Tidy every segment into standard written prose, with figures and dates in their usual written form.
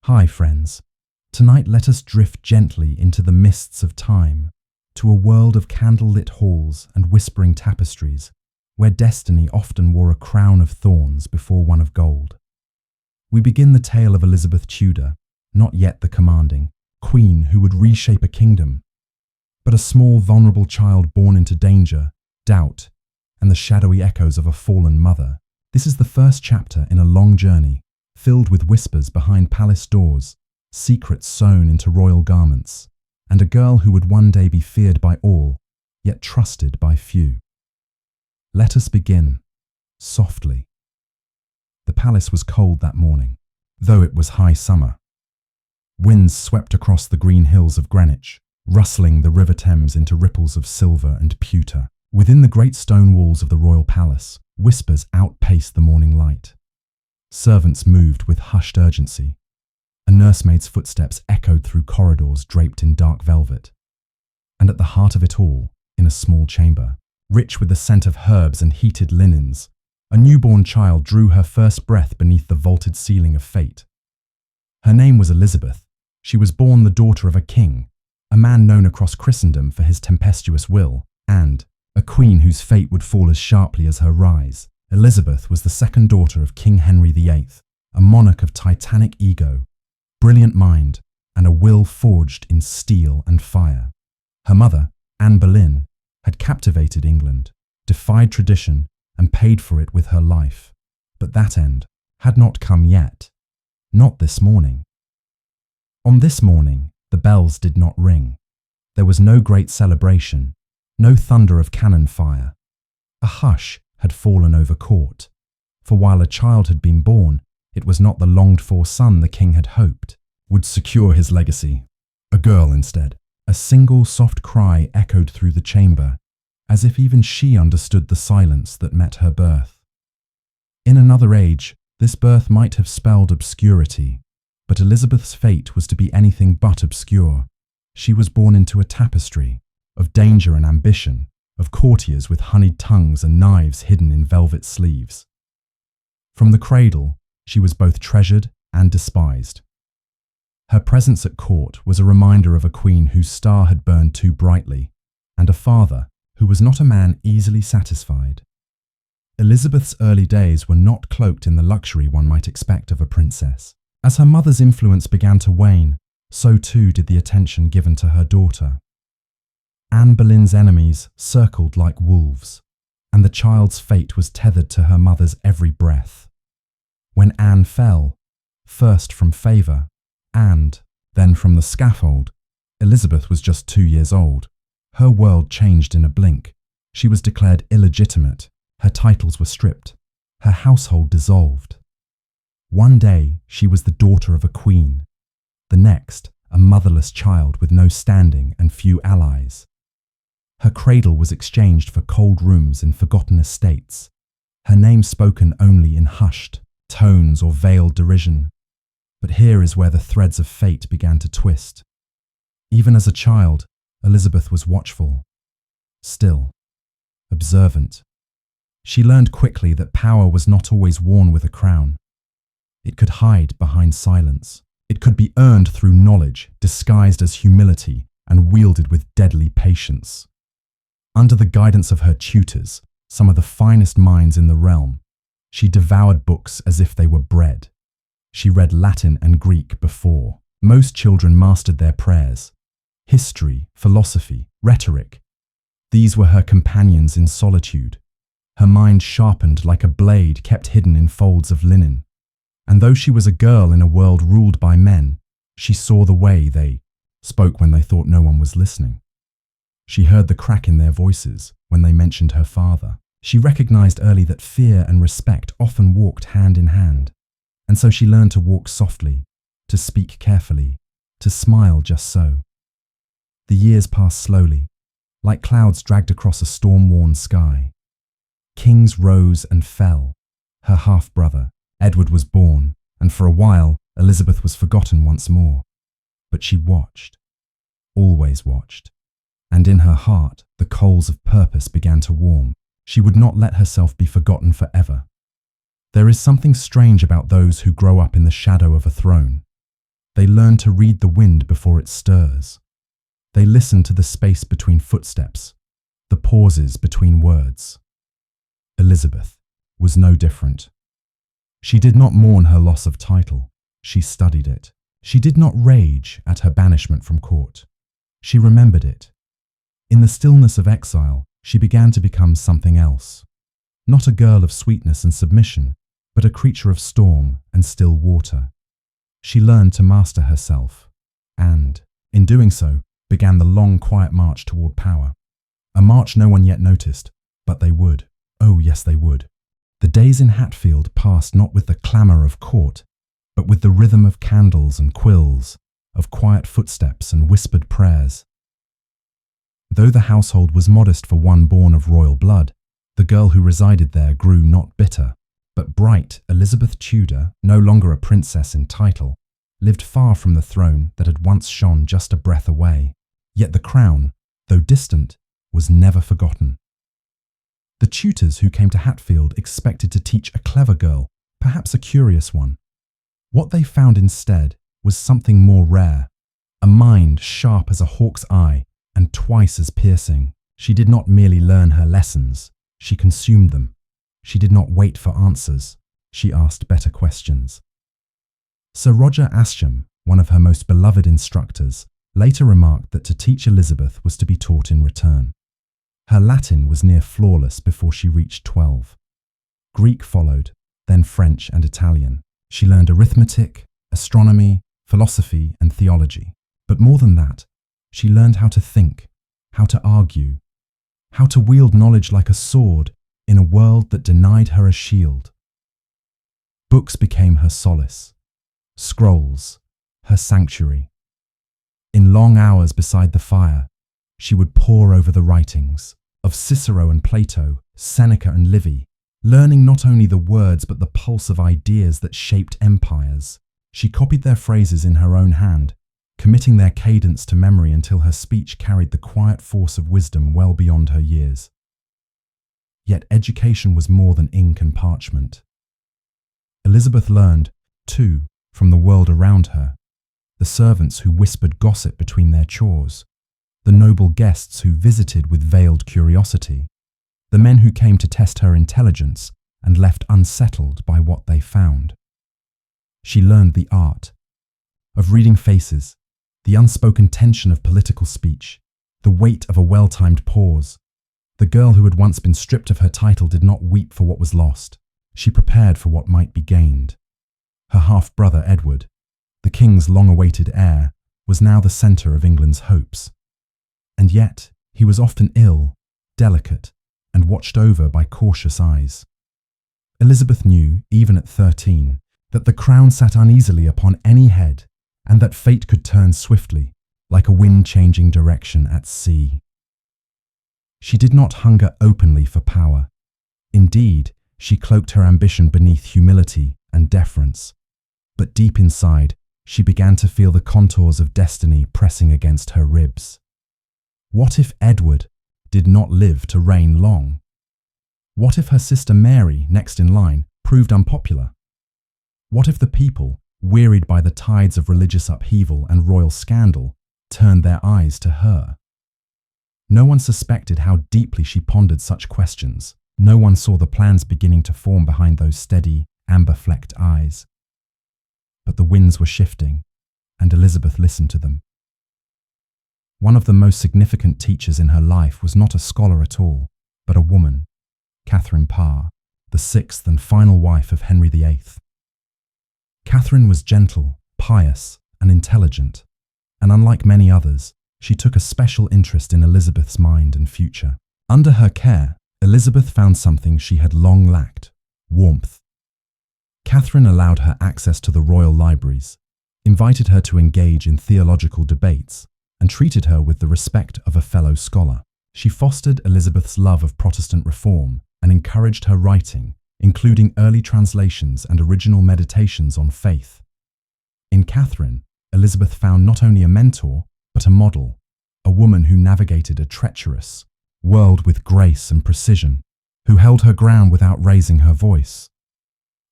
Hi friends, tonight let us drift gently into the mists of time, to a world of candle-lit halls and whispering tapestries, where destiny often wore a crown of thorns before one of gold. We begin the tale of Elizabeth Tudor, not yet the commanding queen who would reshape a kingdom, but a small vulnerable child born into danger, doubt, and the shadowy echoes of a fallen mother. This is the first chapter in a long journey, filled with whispers behind palace doors, secrets sewn into royal garments, and a girl who would one day be feared by all, yet trusted by few. Let us begin, softly. The palace was cold that morning, though it was high summer. Winds swept across the green hills of Greenwich, rustling the River Thames into ripples of silver and pewter. Within the great stone walls of the royal palace, whispers outpaced the morning light. Servants moved with hushed urgency. A nursemaid's footsteps echoed through corridors draped in dark velvet. And at the heart of it all, in a small chamber, rich with the scent of herbs and heated linens, a newborn child drew her first breath beneath the vaulted ceiling of fate. Her name was Elizabeth. She was born the daughter of a king, a man known across Christendom for his tempestuous will, and a queen whose fate would fall as sharply as her rise. Elizabeth was the second daughter of King Henry VIII, a monarch of titanic ego, brilliant mind, and a will forged in steel and fire. Her mother, Anne Boleyn, had captivated England, defied tradition, and paid for it with her life. But that end had not come yet. Not this morning. On this morning, the bells did not ring. There was no great celebration, no thunder of cannon fire. A hush had fallen over court, for while a child had been born, it was not the longed-for son the king had hoped would secure his legacy. A girl instead. A single soft cry echoed through the chamber, as if even she understood the silence that met her birth. In another age, this birth might have spelled obscurity, but Elizabeth's fate was to be anything but obscure. She was born into a tapestry of danger and ambition, of courtiers with honeyed tongues and knives hidden in velvet sleeves. From the cradle, she was both treasured and despised. Her presence at court was a reminder of a queen whose star had burned too brightly, and a father who was not a man easily satisfied. Elizabeth's early days were not cloaked in the luxury one might expect of a princess. As her mother's influence began to wane, so too did the attention given to her daughter. Anne Boleyn's enemies circled like wolves, and the child's fate was tethered to her mother's every breath. When Anne fell, first from favour, and then from the scaffold, Elizabeth was just 2 years old. Her world changed in a blink. She was declared illegitimate, her titles were stripped, her household dissolved. One day she was the daughter of a queen, the next a motherless child with no standing and few allies. Her cradle was exchanged for cold rooms in forgotten estates, her name spoken only in hushed tones or veiled derision. But here is where the threads of fate began to twist. Even as a child, Elizabeth was watchful, still, observant. She learned quickly that power was not always worn with a crown. It could hide behind silence. It could be earned through knowledge, disguised as humility, and wielded with deadly patience. Under the guidance of her tutors, some of the finest minds in the realm, she devoured books as if they were bread. She read Latin and Greek before most children mastered their prayers. History, philosophy, rhetoric. These were her companions in solitude. Her mind sharpened like a blade kept hidden in folds of linen. And though she was a girl in a world ruled by men, she saw the way they spoke when they thought no one was listening. She heard the crack in their voices when they mentioned her father. She recognized early that fear and respect often walked hand in hand. And so she learned to walk softly, to speak carefully, to smile just so. The years passed slowly, like clouds dragged across a storm-worn sky. Kings rose and fell. Her half-brother, Edward, was born, and for a while, Elizabeth was forgotten once more. But she watched, always watched, and in her heart, the coals of purpose began to warm. She would not let herself be forgotten forever. There is something strange about those who grow up in the shadow of a throne. learn to read the wind before it stirs. They listen to the space between footsteps, the pauses between words. Elizabeth was no different. She did not mourn her loss of title. She studied it. She did not rage at her banishment from court. She remembered it. In the stillness of exile, she began to become something else. Not a girl of sweetness and submission, but a creature of storm and still water. She learned to master herself, and, in doing so, began the long, quiet march toward power. A march no one yet noticed, but they would. Oh, yes, they would. The days in Hatfield passed not with the clamour of court, but with the rhythm of candles and quills, of quiet footsteps and whispered prayers. Though the household was modest for one born of royal blood, the girl who resided there grew not bitter, but bright. Elizabeth Tudor, no longer a princess in title, lived far from the throne that had once shone just a breath away. Yet the crown, though distant, was never forgotten. The tutors who came to Hatfield expected to teach a clever girl, perhaps a curious one. What they found instead was something more rare, a mind sharp as a hawk's eye and twice as piercing. She did not merely learn her lessons, she consumed them. She did not wait for answers, she asked better questions. Sir Roger Ascham, one of her most beloved instructors, later remarked that to teach Elizabeth was to be taught in return. Her Latin was near flawless before she reached 12. Greek followed, then French and Italian. She learned arithmetic, astronomy, philosophy, and theology. But more than that, she learned how to think, how to argue, how to wield knowledge like a sword in a world that denied her a shield. Books became her solace, scrolls, her sanctuary. In long hours beside the fire, she would pore over the writings of Cicero and Plato, Seneca and Livy, learning not only the words but the pulse of ideas that shaped empires. She copied their phrases in her own hand, committing their cadence to memory until her speech carried the quiet force of wisdom well beyond her years. Yet education was more than ink and parchment. Elizabeth learned, too, from the world around her, the servants who whispered gossip between their chores, the noble guests who visited with veiled curiosity, the men who came to test her intelligence and left unsettled by what they found. She learned the art of reading faces, the unspoken tension of political speech, the weight of a well-timed pause. The girl who had once been stripped of her title did not weep for what was lost. She prepared for what might be gained. Her half-brother Edward, the king's long-awaited heir, was now the centre of England's hopes. And yet, he was often ill, delicate, and watched over by cautious eyes. Elizabeth knew, even at 13, that the crown sat uneasily upon any head, and that fate could turn swiftly, like a wind changing direction at sea. She did not hunger openly for power. Indeed, she cloaked her ambition beneath humility and deference. But deep inside, she began to feel the contours of destiny pressing against her ribs. What if Edward did not live to reign long? What if her sister Mary, next in line, proved unpopular? What if the people, wearied by the tides of religious upheaval and royal scandal, turned their eyes to her? No one suspected how deeply she pondered such questions. No one saw the plans beginning to form behind those steady, amber-flecked eyes. But the winds were shifting, and Elizabeth listened to them. One of the most significant teachers in her life was not a scholar at all, but a woman, Catherine Parr, the sixth and final wife of Henry VIII. Catherine was gentle, pious, and intelligent, and unlike many others, she took a special interest in Elizabeth's mind and future. Under her care, Elizabeth found something she had long lacked: warmth. Catherine allowed her access to the royal libraries, invited her to engage in theological debates, and treated her with the respect of a fellow scholar. She fostered Elizabeth's love of Protestant reform and encouraged her writing, including early translations and original meditations on faith. In Catherine, Elizabeth found not only a mentor, but a model, a woman who navigated a treacherous world with grace and precision, who held her ground without raising her voice.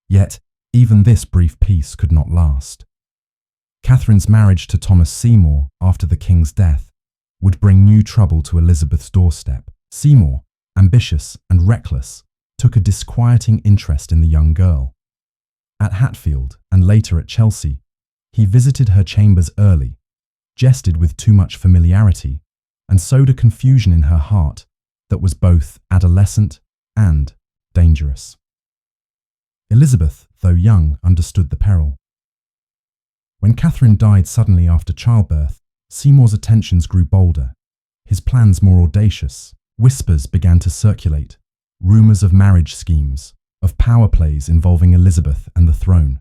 Yet, even this brief peace could not last. Catherine's marriage to Thomas Seymour after the king's death would bring new trouble to Elizabeth's doorstep. Seymour, ambitious and reckless, took a disquieting interest in the young girl. At Hatfield and later at Chelsea, he visited her chambers early, jested with too much familiarity, and sowed a confusion in her heart that was both adolescent and dangerous. Elizabeth, though young, understood the peril. When Catherine died suddenly after childbirth, Seymour's attentions grew bolder, his plans more audacious. Whispers began to circulate, rumours of marriage schemes, of power plays involving Elizabeth and the throne.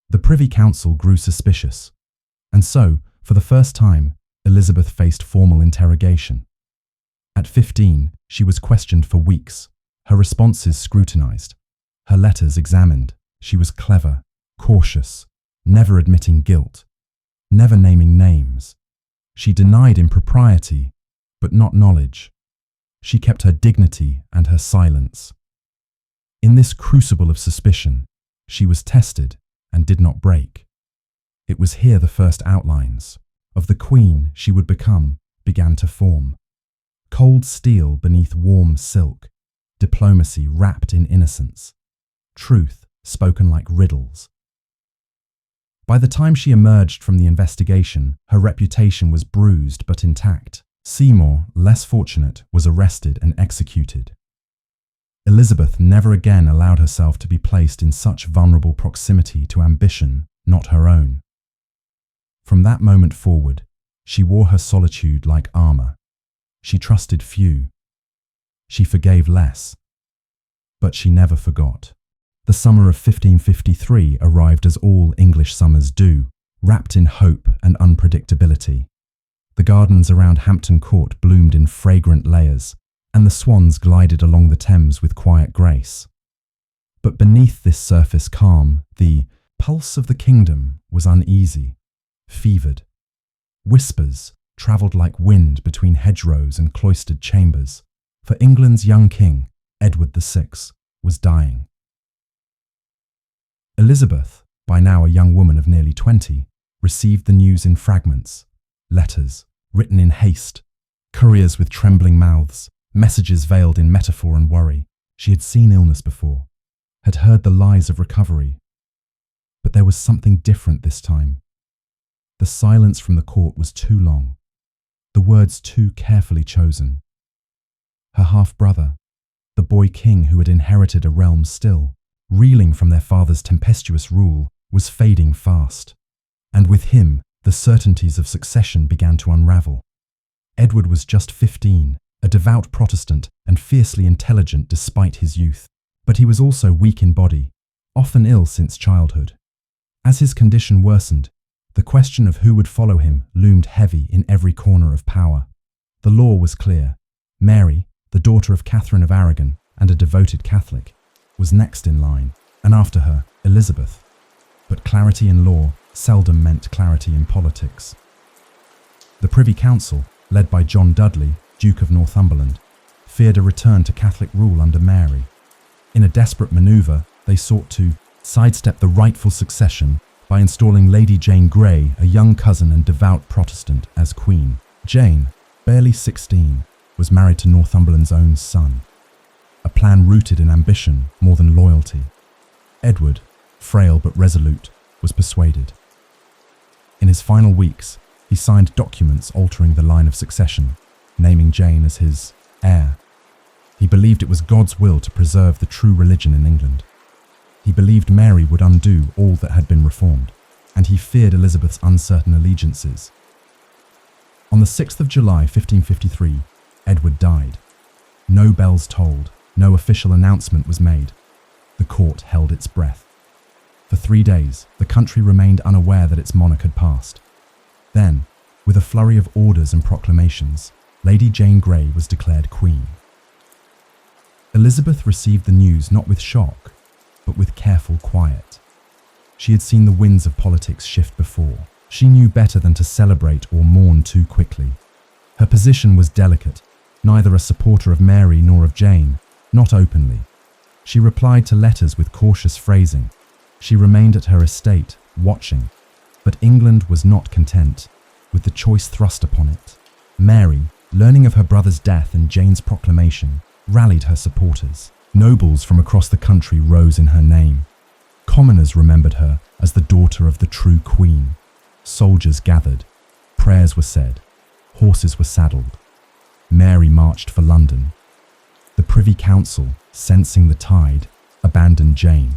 The Privy Council grew suspicious, and so, for the first time, Elizabeth faced formal interrogation. At 15, she was questioned for weeks, her responses scrutinised, her letters examined. She was clever, cautious, never admitting guilt, never naming names. She denied impropriety, but not knowledge. She kept her dignity and her silence. In this crucible of suspicion, she was tested and did not break. It was here the first outlines of the queen she would become began to form. Cold steel beneath warm silk, diplomacy wrapped in innocence, truth spoken like riddles. By the time she emerged from the investigation, her reputation was bruised but intact. Seymour, less fortunate, was arrested and executed. Elizabeth never again allowed herself to be placed in such vulnerable proximity to ambition not her own. From that moment forward, she wore her solitude like armour. She trusted few. She forgave less. But she never forgot. The summer of 1553 arrived as all English summers do, wrapped in hope and unpredictability. The gardens around Hampton Court bloomed in fragrant layers, and the swans glided along the Thames with quiet grace. But beneath this surface calm, the pulse of the kingdom was uneasy, fevered. Whispers travelled like wind between hedgerows and cloistered chambers, for England's young king, Edward VI, was dying. Elizabeth, by now a young woman of nearly 20, received the news in fragments, letters written in haste, couriers with trembling mouths, messages veiled in metaphor and worry. She had seen illness before, had heard the lies of recovery. But there was something different this time. The silence from the court was too long, the words too carefully chosen. Her half-brother, the boy king who had inherited a realm still, reeling from their father's tempestuous rule, was fading fast, and with him the certainties of succession began to unravel. Edward was just 15, a devout Protestant and fiercely intelligent despite his youth, but he was also weak in body, often ill since childhood. As his condition worsened, the question of who would follow him loomed heavy in every corner of power. The law was clear. Mary, the daughter of Catherine of Aragon and a devoted Catholic, was next in line, and after her, Elizabeth. But clarity in law seldom meant clarity in politics. The Privy Council, led by John Dudley, Duke of Northumberland, feared a return to Catholic rule under Mary. In a desperate manoeuvre, they sought to sidestep the rightful succession by installing Lady Jane Grey, a young cousin and devout Protestant, as Queen. Jane, barely 16, was married to Northumberland's own son. A plan rooted in ambition more than loyalty. Edward, frail but resolute, was persuaded. In his final weeks, he signed documents altering the line of succession, naming Jane as his heir. He believed it was God's will to preserve the true religion in England. He believed Mary would undo all that had been reformed, and he feared Elizabeth's uncertain allegiances. On the 6th of July 1553, Edward died. No bells tolled, no official announcement was made. The court held its breath. For 3 days, the country remained unaware that its monarch had passed. Then, with a flurry of orders and proclamations, Lady Jane Grey was declared Queen. Elizabeth received the news not with shock, but with careful quiet. She had seen the winds of politics shift before. She knew better than to celebrate or mourn too quickly. Her position was delicate, neither a supporter of Mary nor of Jane, not openly. She replied to letters with cautious phrasing. She remained at her estate, watching. But England was not content with the choice thrust upon it. Mary, learning of her brother's death and Jane's proclamation, rallied her supporters. Nobles from across the country rose in her name. Commoners remembered her as the daughter of the true queen. Soldiers gathered, prayers were said, horses were saddled. Mary marched for London. The Privy Council, sensing the tide, abandoned Jane.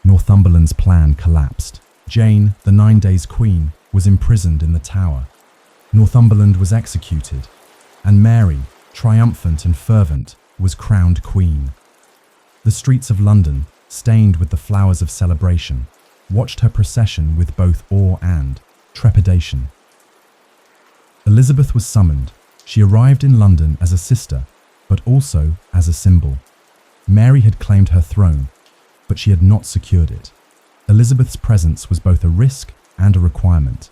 Northumberland's plan collapsed. Jane, the 9 days queen, was imprisoned in the Tower. Northumberland was executed, and Mary, triumphant and fervent, was crowned queen. The streets of London, stained with the flowers of celebration, watched her procession with both awe and trepidation. Elizabeth was summoned. She arrived in London as a sister, but also as a symbol. Mary had claimed her throne, but she had not secured it. Elizabeth's presence was both a risk and a requirement.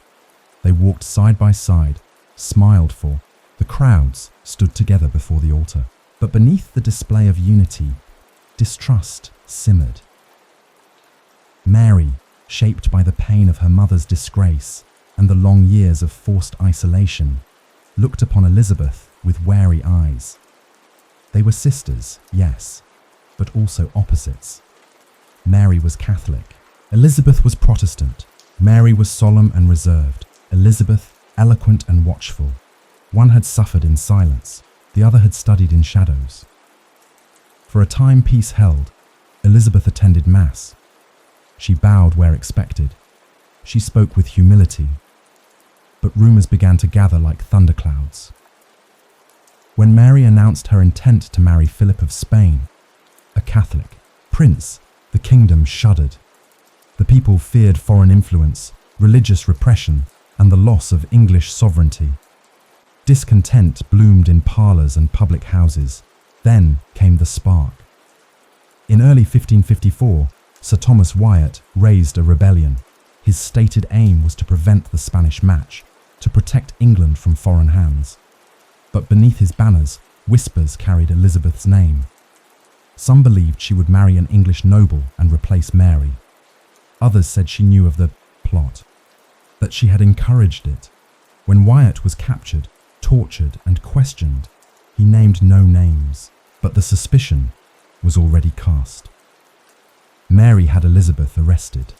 They walked side by side, smiled for. The crowds stood together before the altar. But beneath the display of unity, distrust simmered. Mary, shaped by the pain of her mother's disgrace and the long years of forced isolation, looked upon Elizabeth with wary eyes. They were sisters, yes, but also opposites. Mary was Catholic. Elizabeth was Protestant. Mary was solemn and reserved. Elizabeth, eloquent and watchful. One had suffered in silence. The other had studied in shadows. For a time peace held, Elizabeth attended Mass. She bowed where expected. She spoke with humility. But rumours began to gather like thunderclouds. When Mary announced her intent to marry Philip of Spain, a Catholic prince, the kingdom shuddered. The people feared foreign influence, religious repression, and the loss of English sovereignty. Discontent bloomed in parlours and public houses. Then came the spark. In early 1554, Sir Thomas Wyatt raised a rebellion. His stated aim was to prevent the Spanish match, to protect England from foreign hands. But beneath his banners, whispers carried Elizabeth's name. Some believed she would marry an English noble and replace Mary. Others said she knew of the plot, that she had encouraged it. When Wyatt was captured, tortured and questioned, he named no names, but the suspicion was already cast. Mary had Elizabeth arrested.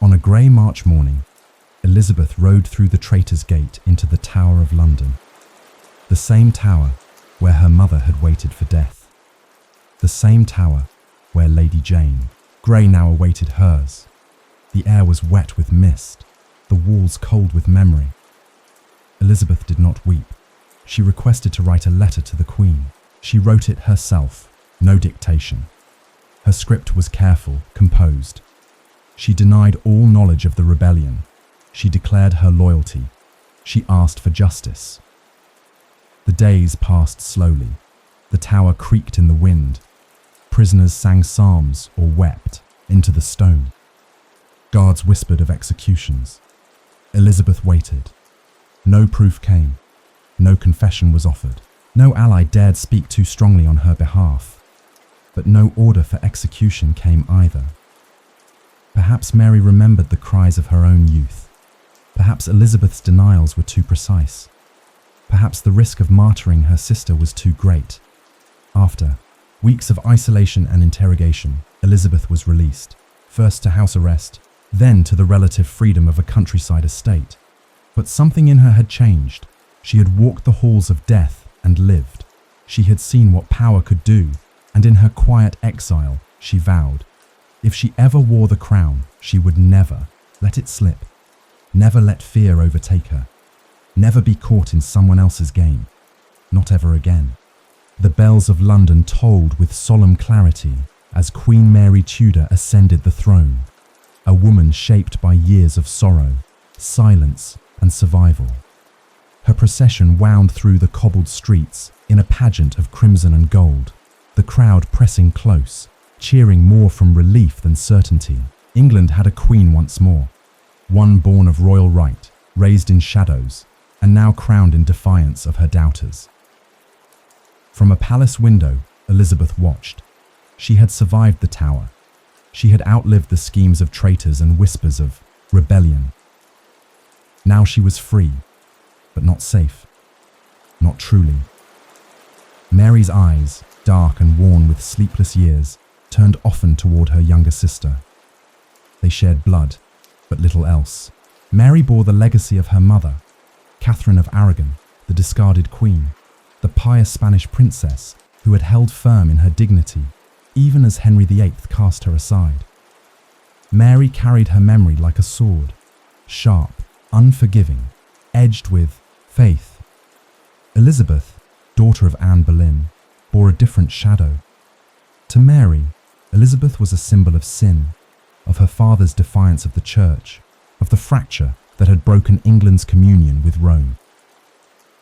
On a grey March morning, Elizabeth rode through the Traitors' Gate into the Tower of London, the same tower where her mother had waited for death, the same tower where Lady Jane, grey now, awaited hers. The air was wet with mist, the walls cold with memory. Elizabeth did not weep. She requested to write a letter to the Queen. She wrote it herself, no dictation. Her script was careful, composed. She denied all knowledge of the rebellion. She declared her loyalty. She asked for justice. The days passed slowly. The tower creaked in the wind. Prisoners sang psalms or wept into the stone. Guards whispered of executions. Elizabeth waited. No proof came. No confession was offered. No ally dared speak too strongly on her behalf. But no order for execution came either. Perhaps Mary remembered the cries of her own youth. Perhaps Elizabeth's denials were too precise. Perhaps the risk of martyring her sister was too great. After weeks of isolation and interrogation, Elizabeth was released, first to house arrest, then to the relative freedom of a countryside estate. But something in her had changed. She had walked the halls of death and lived. She had seen what power could do, and in her quiet exile, she vowed, if she ever wore the crown, she would never let it slip, never let fear overtake her, never be caught in someone else's game, not ever again. The bells of London tolled with solemn clarity as Queen Mary Tudor ascended the throne, a woman shaped by years of sorrow, silence, and survival. Her procession wound through the cobbled streets in a pageant of crimson and gold, the crowd pressing close, cheering more from relief than certainty. England had a queen once more, one born of royal right, raised in shadows, and now crowned in defiance of her doubters. From a palace window, Elizabeth watched. She had survived the tower. She had outlived the schemes of traitors and whispers of rebellion. Now she was free, but not safe. Not truly. Mary's eyes, dark and worn with sleepless years, turned often toward her younger sister. They shared blood, but little else. Mary bore the legacy of her mother, Catherine of Aragon, the discarded queen, the pious Spanish princess who had held firm in her dignity, even as Henry VIII cast her aside. Mary carried her memory like a sword, sharp, unforgiving, edged with faith. Elizabeth, daughter of Anne Boleyn, bore a different shadow. To Mary, Elizabeth was a symbol of sin, of her father's defiance of the church, of the fracture that had broken England's communion with Rome.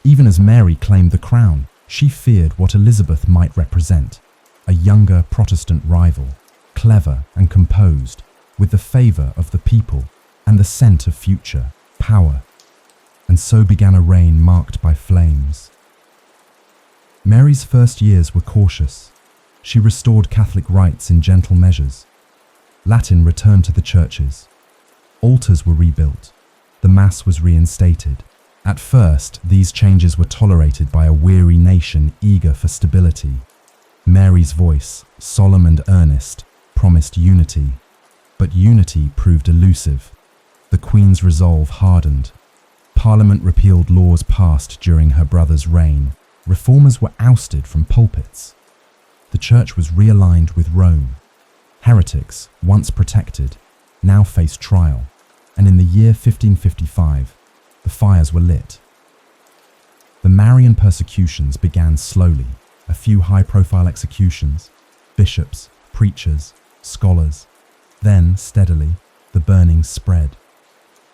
Even as Mary claimed the crown, she feared what Elizabeth might represent, a younger Protestant rival, clever and composed, with the favour of the people and the scent of future power. And so began a reign marked by flames. Mary's first years were cautious. She restored Catholic rites in gentle measures. Latin returned to the churches. Altars were rebuilt. The Mass was reinstated. At first, these changes were tolerated by a weary nation eager for stability. Mary's voice, solemn and earnest, promised unity. But unity proved elusive. The Queen's resolve hardened. Parliament repealed laws passed during her brother's reign. Reformers were ousted from pulpits. The church was realigned with Rome. Heretics, once protected, now faced trial, and in the year 1555, the fires were lit. The Marian persecutions began slowly, a few high-profile executions, bishops, preachers, scholars. Then, steadily, the burnings spread.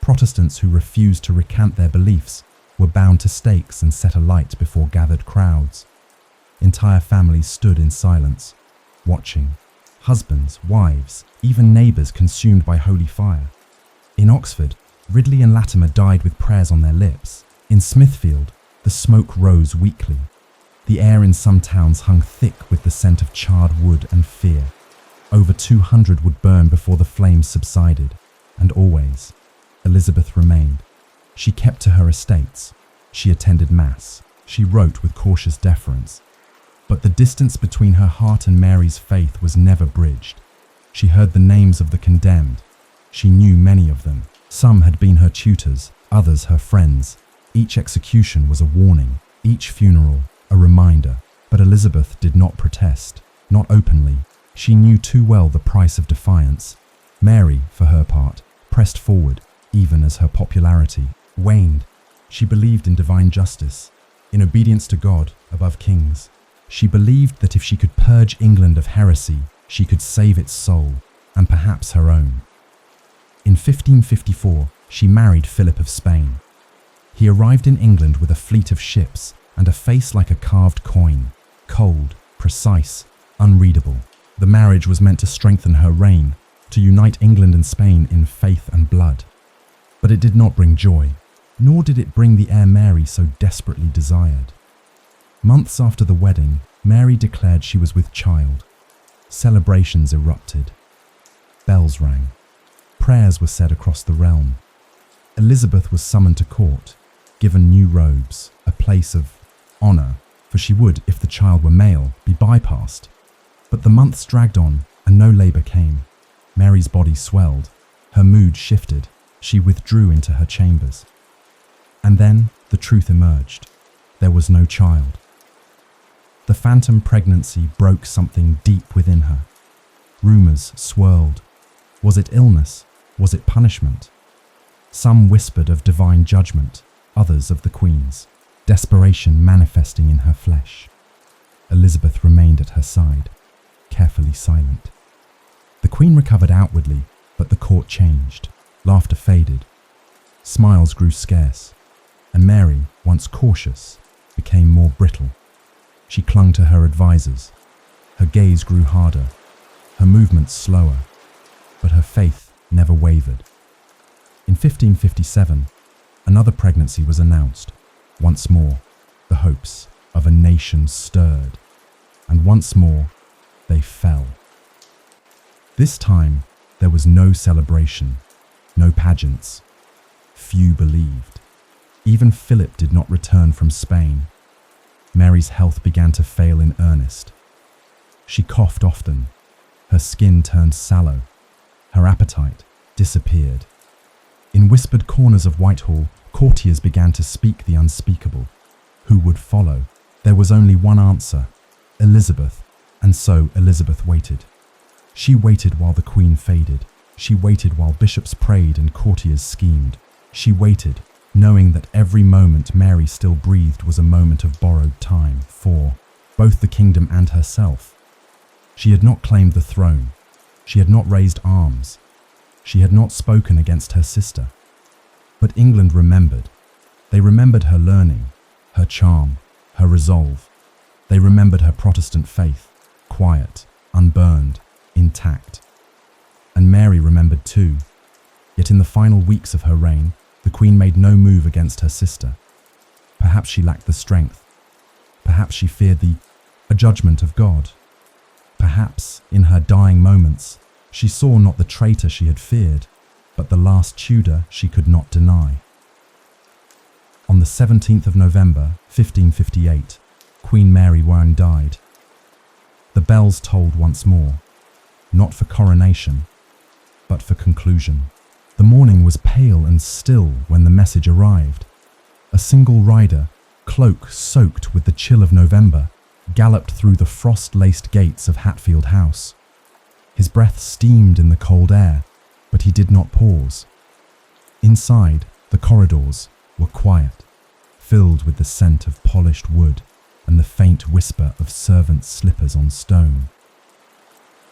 Protestants who refused to recant their beliefs were bound to stakes and set alight before gathered crowds. Entire families stood in silence, watching. Husbands, wives, even neighbours consumed by holy fire. In Oxford, Ridley and Latimer died with prayers on their lips. In Smithfield, the smoke rose weakly. The air in some towns hung thick with the scent of charred wood and fear. Over 200 would burn before the flames subsided, and always, Elizabeth remained. She kept to her estates. She attended Mass. She wrote with cautious deference. But the distance between her heart and Mary's faith was never bridged. She heard the names of the condemned. She knew many of them. Some had been her tutors, others her friends. Each execution was a warning, each funeral a reminder. But Elizabeth did not protest, not openly. She knew too well the price of defiance. Mary, for her part, pressed forward, even as her popularity waned. She believed in divine justice, in obedience to God above kings. She believed that if she could purge England of heresy, she could save its soul, and perhaps her own. In 1554, she married Philip of Spain. He arrived in England with a fleet of ships and a face like a carved coin, cold, precise, unreadable. The marriage was meant to strengthen her reign, to unite England and Spain in faith and blood. But it did not bring joy, nor did it bring the heir Mary so desperately desired. Months after the wedding, Mary declared she was with child. Celebrations erupted. Bells rang. Prayers were said across the realm. Elizabeth was summoned to court, given new robes, a place of honour, for she would, if the child were male, be bypassed. But the months dragged on, and no labour came. Mary's body swelled. Her mood shifted. She withdrew into her chambers. And then the truth emerged. There was no child. The phantom pregnancy broke something deep within her. Rumours swirled. Was it illness? Was it punishment? Some whispered of divine judgment, others of the Queen's, desperation manifesting in her flesh. Elizabeth remained at her side, carefully silent. The Queen recovered outwardly, but the court changed. Laughter faded. Smiles grew scarce, and Mary, once cautious, became more brittle. She clung to her advisors. Her gaze grew harder, her movements slower, but her faith never wavered. In 1557, another pregnancy was announced. Once more, the hopes of a nation stirred, and once more, they fell. This time, there was no celebration, no pageants. Few believed. Even Philip did not return from Spain. Mary's health began to fail in earnest. She coughed often. Her skin turned sallow. Her appetite disappeared. In whispered corners of Whitehall, courtiers began to speak the unspeakable. Who would follow? There was only one answer: Elizabeth. And so Elizabeth waited. She waited while the Queen faded. She waited while bishops prayed and courtiers schemed. She waited, knowing that every moment Mary still breathed was a moment of borrowed time for both the kingdom and herself. She had not claimed the throne. She had not raised arms. She had not spoken against her sister. But England remembered. They remembered her learning, her charm, her resolve. They remembered her Protestant faith, quiet, unburned, intact. And Mary remembered too. Yet in the final weeks of her reign, the Queen made no move against her sister. Perhaps she lacked the strength. Perhaps she feared a judgment of God. Perhaps, in her dying moments, she saw not the traitor she had feared, but the last Tudor she could not deny. On the 17th of November, 1558, Queen Mary Warren died. The bells tolled once more, not for coronation, but for conclusion. The morning was pale and still when the message arrived. A single rider, cloak soaked with the chill of November, galloped through the frost-laced gates of Hatfield House. His breath steamed in the cold air, but he did not pause. Inside, the corridors were quiet, filled with the scent of polished wood and the faint whisper of servants' slippers on stone.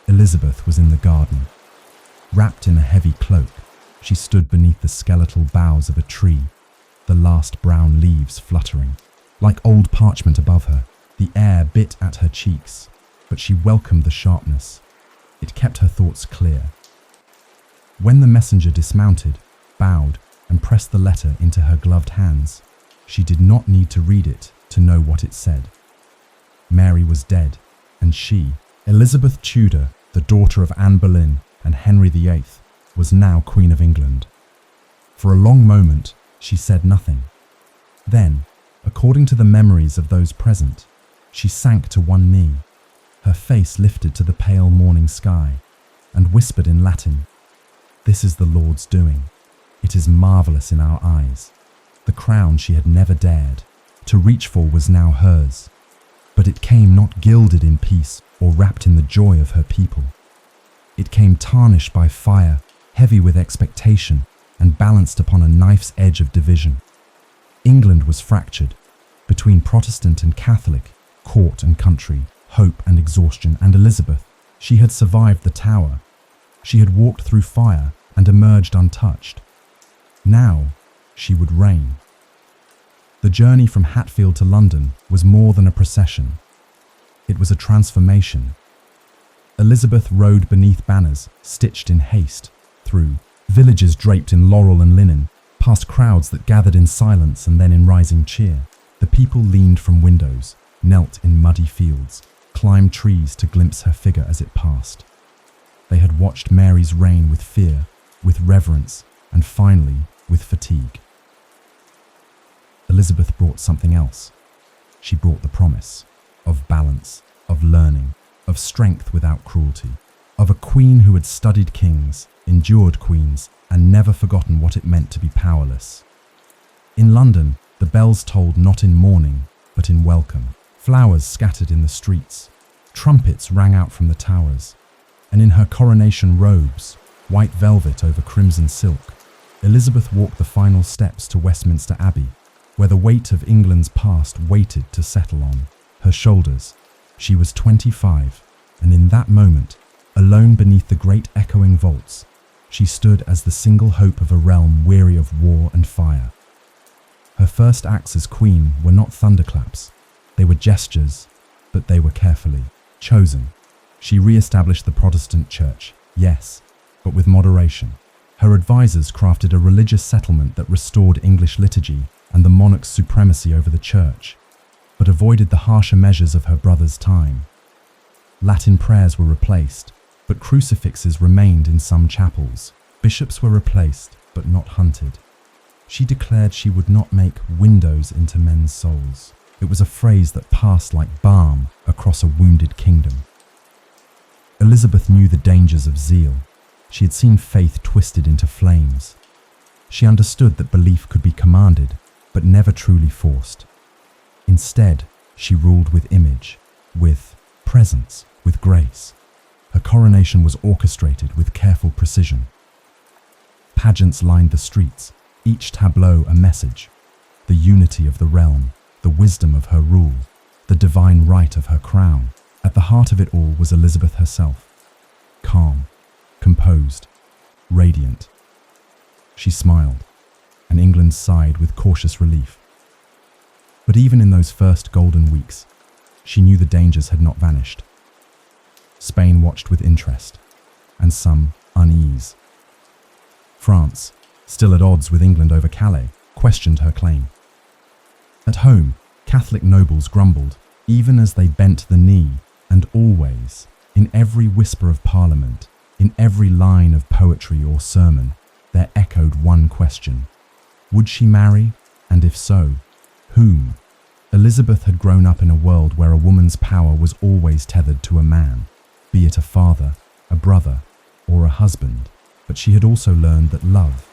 Elizabeth was in the garden. Wrapped in a heavy cloak, she stood beneath the skeletal boughs of a tree, the last brown leaves fluttering. Like old parchment above her, the air bit at her cheeks, but she welcomed the sharpness. It kept her thoughts clear. When the messenger dismounted, bowed, and pressed the letter into her gloved hands, she did not need to read it to know what it said. Mary was dead, and she, Elizabeth Tudor, the daughter of Anne Boleyn and Henry VIII, was now Queen of England. For a long moment, she said nothing. Then, according to the memories of those present, she sank to one knee. Her face lifted to the pale morning sky, and whispered in Latin, "This is the Lord's doing. It is marvellous in our eyes." The crown she had never dared to reach for was now hers, but it came not gilded in peace or wrapped in the joy of her people. It came tarnished by fire, heavy with expectation, and balanced upon a knife's edge of division. England was fractured between Protestant and Catholic, court and country, hope and exhaustion, and Elizabeth. She had survived the Tower. She had walked through fire and emerged untouched. Now she would reign. The journey from Hatfield to London was more than a procession. It was a transformation. Elizabeth rode beneath banners stitched in haste, through villages draped in laurel and linen, past crowds that gathered in silence and then in rising cheer. The people leaned from windows, knelt in muddy fields, climbed trees to glimpse her figure as it passed. They had watched Mary's reign with fear, with reverence, and finally with fatigue. Elizabeth brought something else. She brought the promise of balance, of learning, of strength without cruelty, of a queen who had studied kings, endured queens, and never forgotten what it meant to be powerless. In London, the bells tolled not in mourning, but in welcome. Flowers scattered in the streets, trumpets rang out from the towers, and in her coronation robes, white velvet over crimson silk, Elizabeth walked the final steps to Westminster Abbey, where the weight of England's past waited to settle on her shoulders. She was 25, and in that moment, alone beneath the great echoing vaults, she stood as the single hope of a realm weary of war and fire. Her first acts as queen were not thunderclaps. They were gestures, but they were carefully chosen. She re-established the Protestant church, yes, but with moderation. Her advisors crafted a religious settlement that restored English liturgy and the monarch's supremacy over the church, but avoided the harsher measures of her brother's time. Latin prayers were replaced, but crucifixes remained in some chapels. Bishops were replaced, but not hunted. She declared she would not make windows into men's souls. It was a phrase that passed like balm across a wounded kingdom. Elizabeth knew the dangers of zeal. She had seen faith twisted into flames. She understood that belief could be commanded, but never truly forced. Instead, she ruled with image, with presence, with grace. Her coronation was orchestrated with careful precision. Pageants lined the streets, each tableau a message: the unity of the realm, the wisdom of her rule, the divine right of her crown. At the heart of it all was Elizabeth herself, calm, composed, radiant. She smiled, and England sighed with cautious relief. But even in those first golden weeks, she knew the dangers had not vanished. Spain watched with interest, and some unease. France, still at odds with England over Calais, questioned her claim. At home, Catholic nobles grumbled, even as they bent the knee, and always, in every whisper of Parliament, in every line of poetry or sermon, there echoed one question: would she marry, and if so, whom? Elizabeth had grown up in a world where a woman's power was always tethered to a man, be it a father, a brother, or a husband. But she had also learned that love,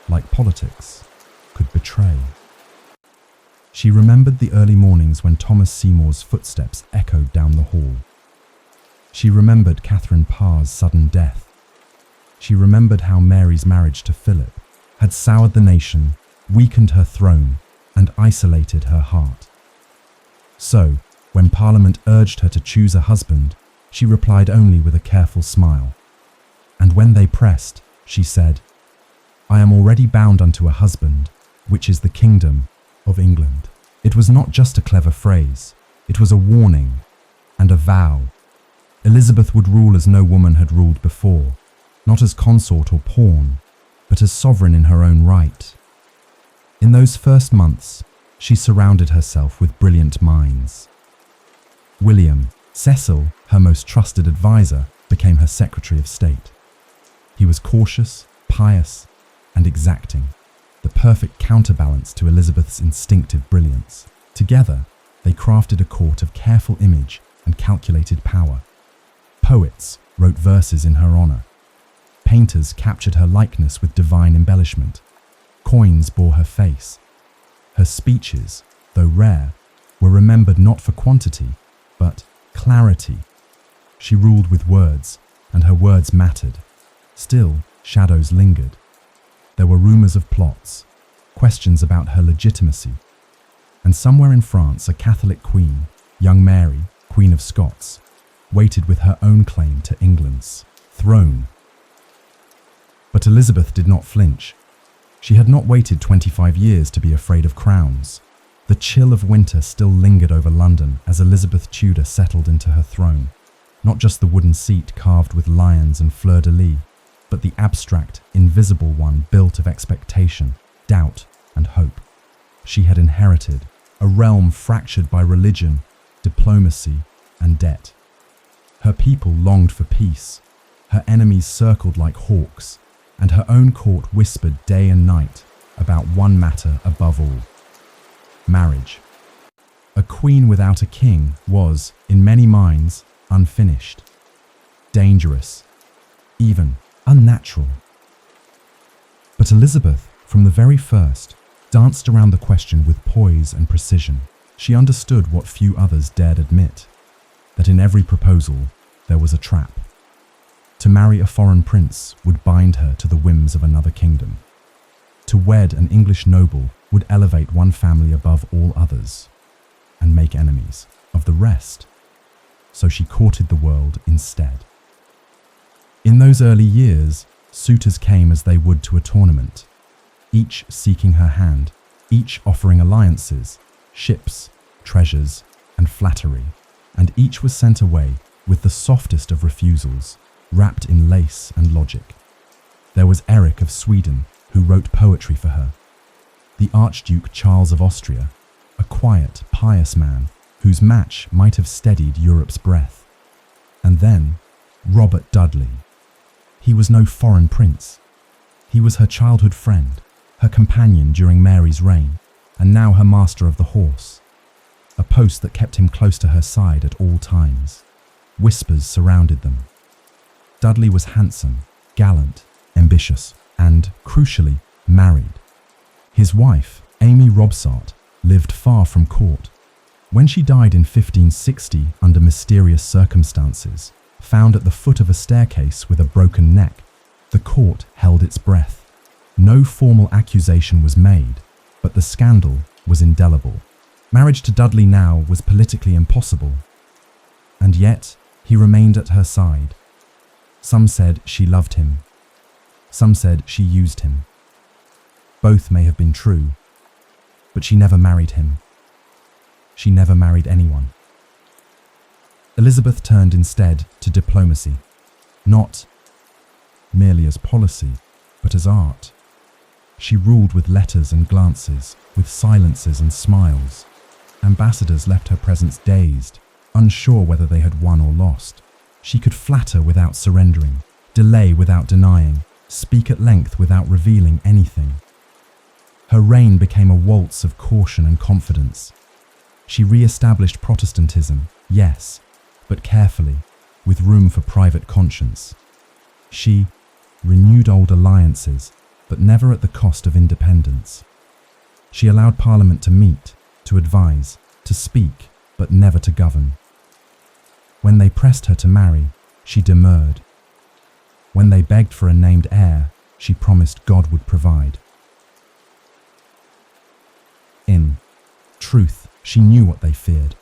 like politics, could betray. She remembered the early mornings when Thomas Seymour's footsteps echoed down the hall. She remembered Catherine Parr's sudden death. She remembered how Mary's marriage to Philip had soured the nation, weakened her throne, and isolated her heart. So, when Parliament urged her to choose a husband, she replied only with a careful smile. And when they pressed, she said, "I am already bound unto a husband, which is the kingdom of England." It was not just a clever phrase, it was a warning and a vow. Elizabeth would rule as no woman had ruled before, not as consort or pawn, but as sovereign in her own right. In those first months, she surrounded herself with brilliant minds. William, Cecil, her most trusted advisor, became her Secretary of State. He was cautious, pious, and exacting, the perfect counterbalance to Elizabeth's instinctive brilliance. Together, they crafted a court of careful image and calculated power. Poets wrote verses in her honor. Painters captured her likeness with divine embellishment. Coins bore her face. Her speeches, though rare, were remembered not for quantity, but clarity. She ruled with words, and her words mattered. Still, shadows lingered. There were rumors of plots, questions about her legitimacy, and somewhere in France a Catholic queen, young Mary, Queen of Scots, waited with her own claim to England's throne. But Elizabeth did not flinch. She had not waited 25 years to be afraid of crowns. The chill of winter still lingered over London as Elizabeth Tudor settled into her throne. Not just the wooden seat carved with lions and fleur-de-lis, but the abstract, invisible one built of expectation, doubt, and hope. She had inherited a realm fractured by religion, diplomacy, and debt. Her people longed for peace. Her enemies circled like hawks, and her own court whispered day and night about one matter above all: marriage. A queen without a king was, in many minds, unfinished, dangerous, even unnatural. But Elizabeth, from the very first, danced around the question with poise and precision. She understood what few others dared admit, that in every proposal there was a trap. To marry a foreign prince would bind her to the whims of another kingdom. To wed an English noble would elevate one family above all others and make enemies of the rest. So she courted the world instead. In those early years, suitors came as they would to a tournament, each seeking her hand, each offering alliances, ships, treasures, and flattery, and each was sent away with the softest of refusals, wrapped in lace and logic. There was Eric of Sweden, who wrote poetry for her. The Archduke Charles of Austria, a quiet, pious man whose match might have steadied Europe's breath. And then Robert Dudley. He was no foreign prince. He was her childhood friend, her companion during Mary's reign, and now her master of the horse, a post that kept him close to her side at all times. Whispers surrounded them. Dudley was handsome, gallant, ambitious, and, crucially, married. His wife, Amy Robsart, lived far from court. When she died in 1560 under mysterious circumstances, found at the foot of a staircase with a broken neck, the court held its breath. No formal accusation was made, but the scandal was indelible. Marriage to Dudley now was politically impossible, and yet he remained at her side. Some said she loved him. Some said she used him. Both may have been true, but she never married him. She never married anyone. Elizabeth turned instead to diplomacy, not merely as policy, but as art. She ruled with letters and glances, with silences and smiles. Ambassadors left her presence dazed, unsure whether they had won or lost. She could flatter without surrendering, delay without denying, speak at length without revealing anything. Her reign became a waltz of caution and confidence. She re-established Protestantism, yes, but carefully, with room for private conscience. She renewed old alliances, but never at the cost of independence. She allowed Parliament to meet, to advise, to speak, but never to govern. When they pressed her to marry, she demurred. When they begged for a named heir, she promised God would provide. In truth, she knew what they feared.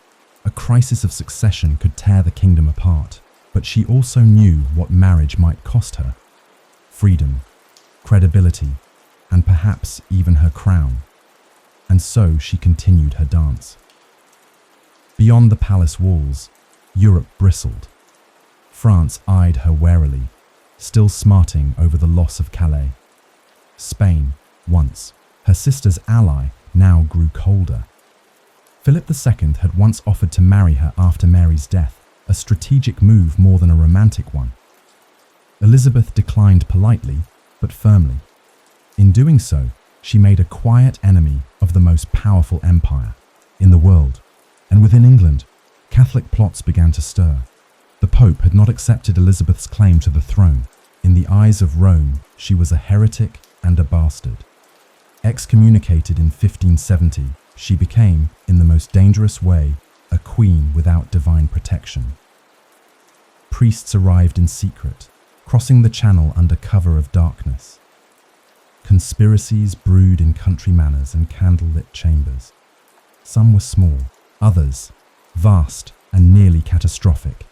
A crisis of succession could tear the kingdom apart, but she also knew what marriage might cost her. Freedom, credibility, and perhaps even her crown. And so she continued her dance. Beyond the palace walls, Europe bristled. France eyed her warily, still smarting over the loss of Calais. Spain, once her sister's ally, now grew colder. Philip II had once offered to marry her after Mary's death, a strategic move more than a romantic one. Elizabeth declined politely, but firmly. In doing so, she made a quiet enemy of the most powerful empire in the world, and within England, Catholic plots began to stir. The Pope had not accepted Elizabeth's claim to the throne. In the eyes of Rome, she was a heretic and a bastard. Excommunicated in 1570, she became, in the most dangerous way, a queen without divine protection. Priests arrived in secret, crossing the channel under cover of darkness. Conspiracies brewed in country manors and candlelit chambers. Some were small, others vast and nearly catastrophic.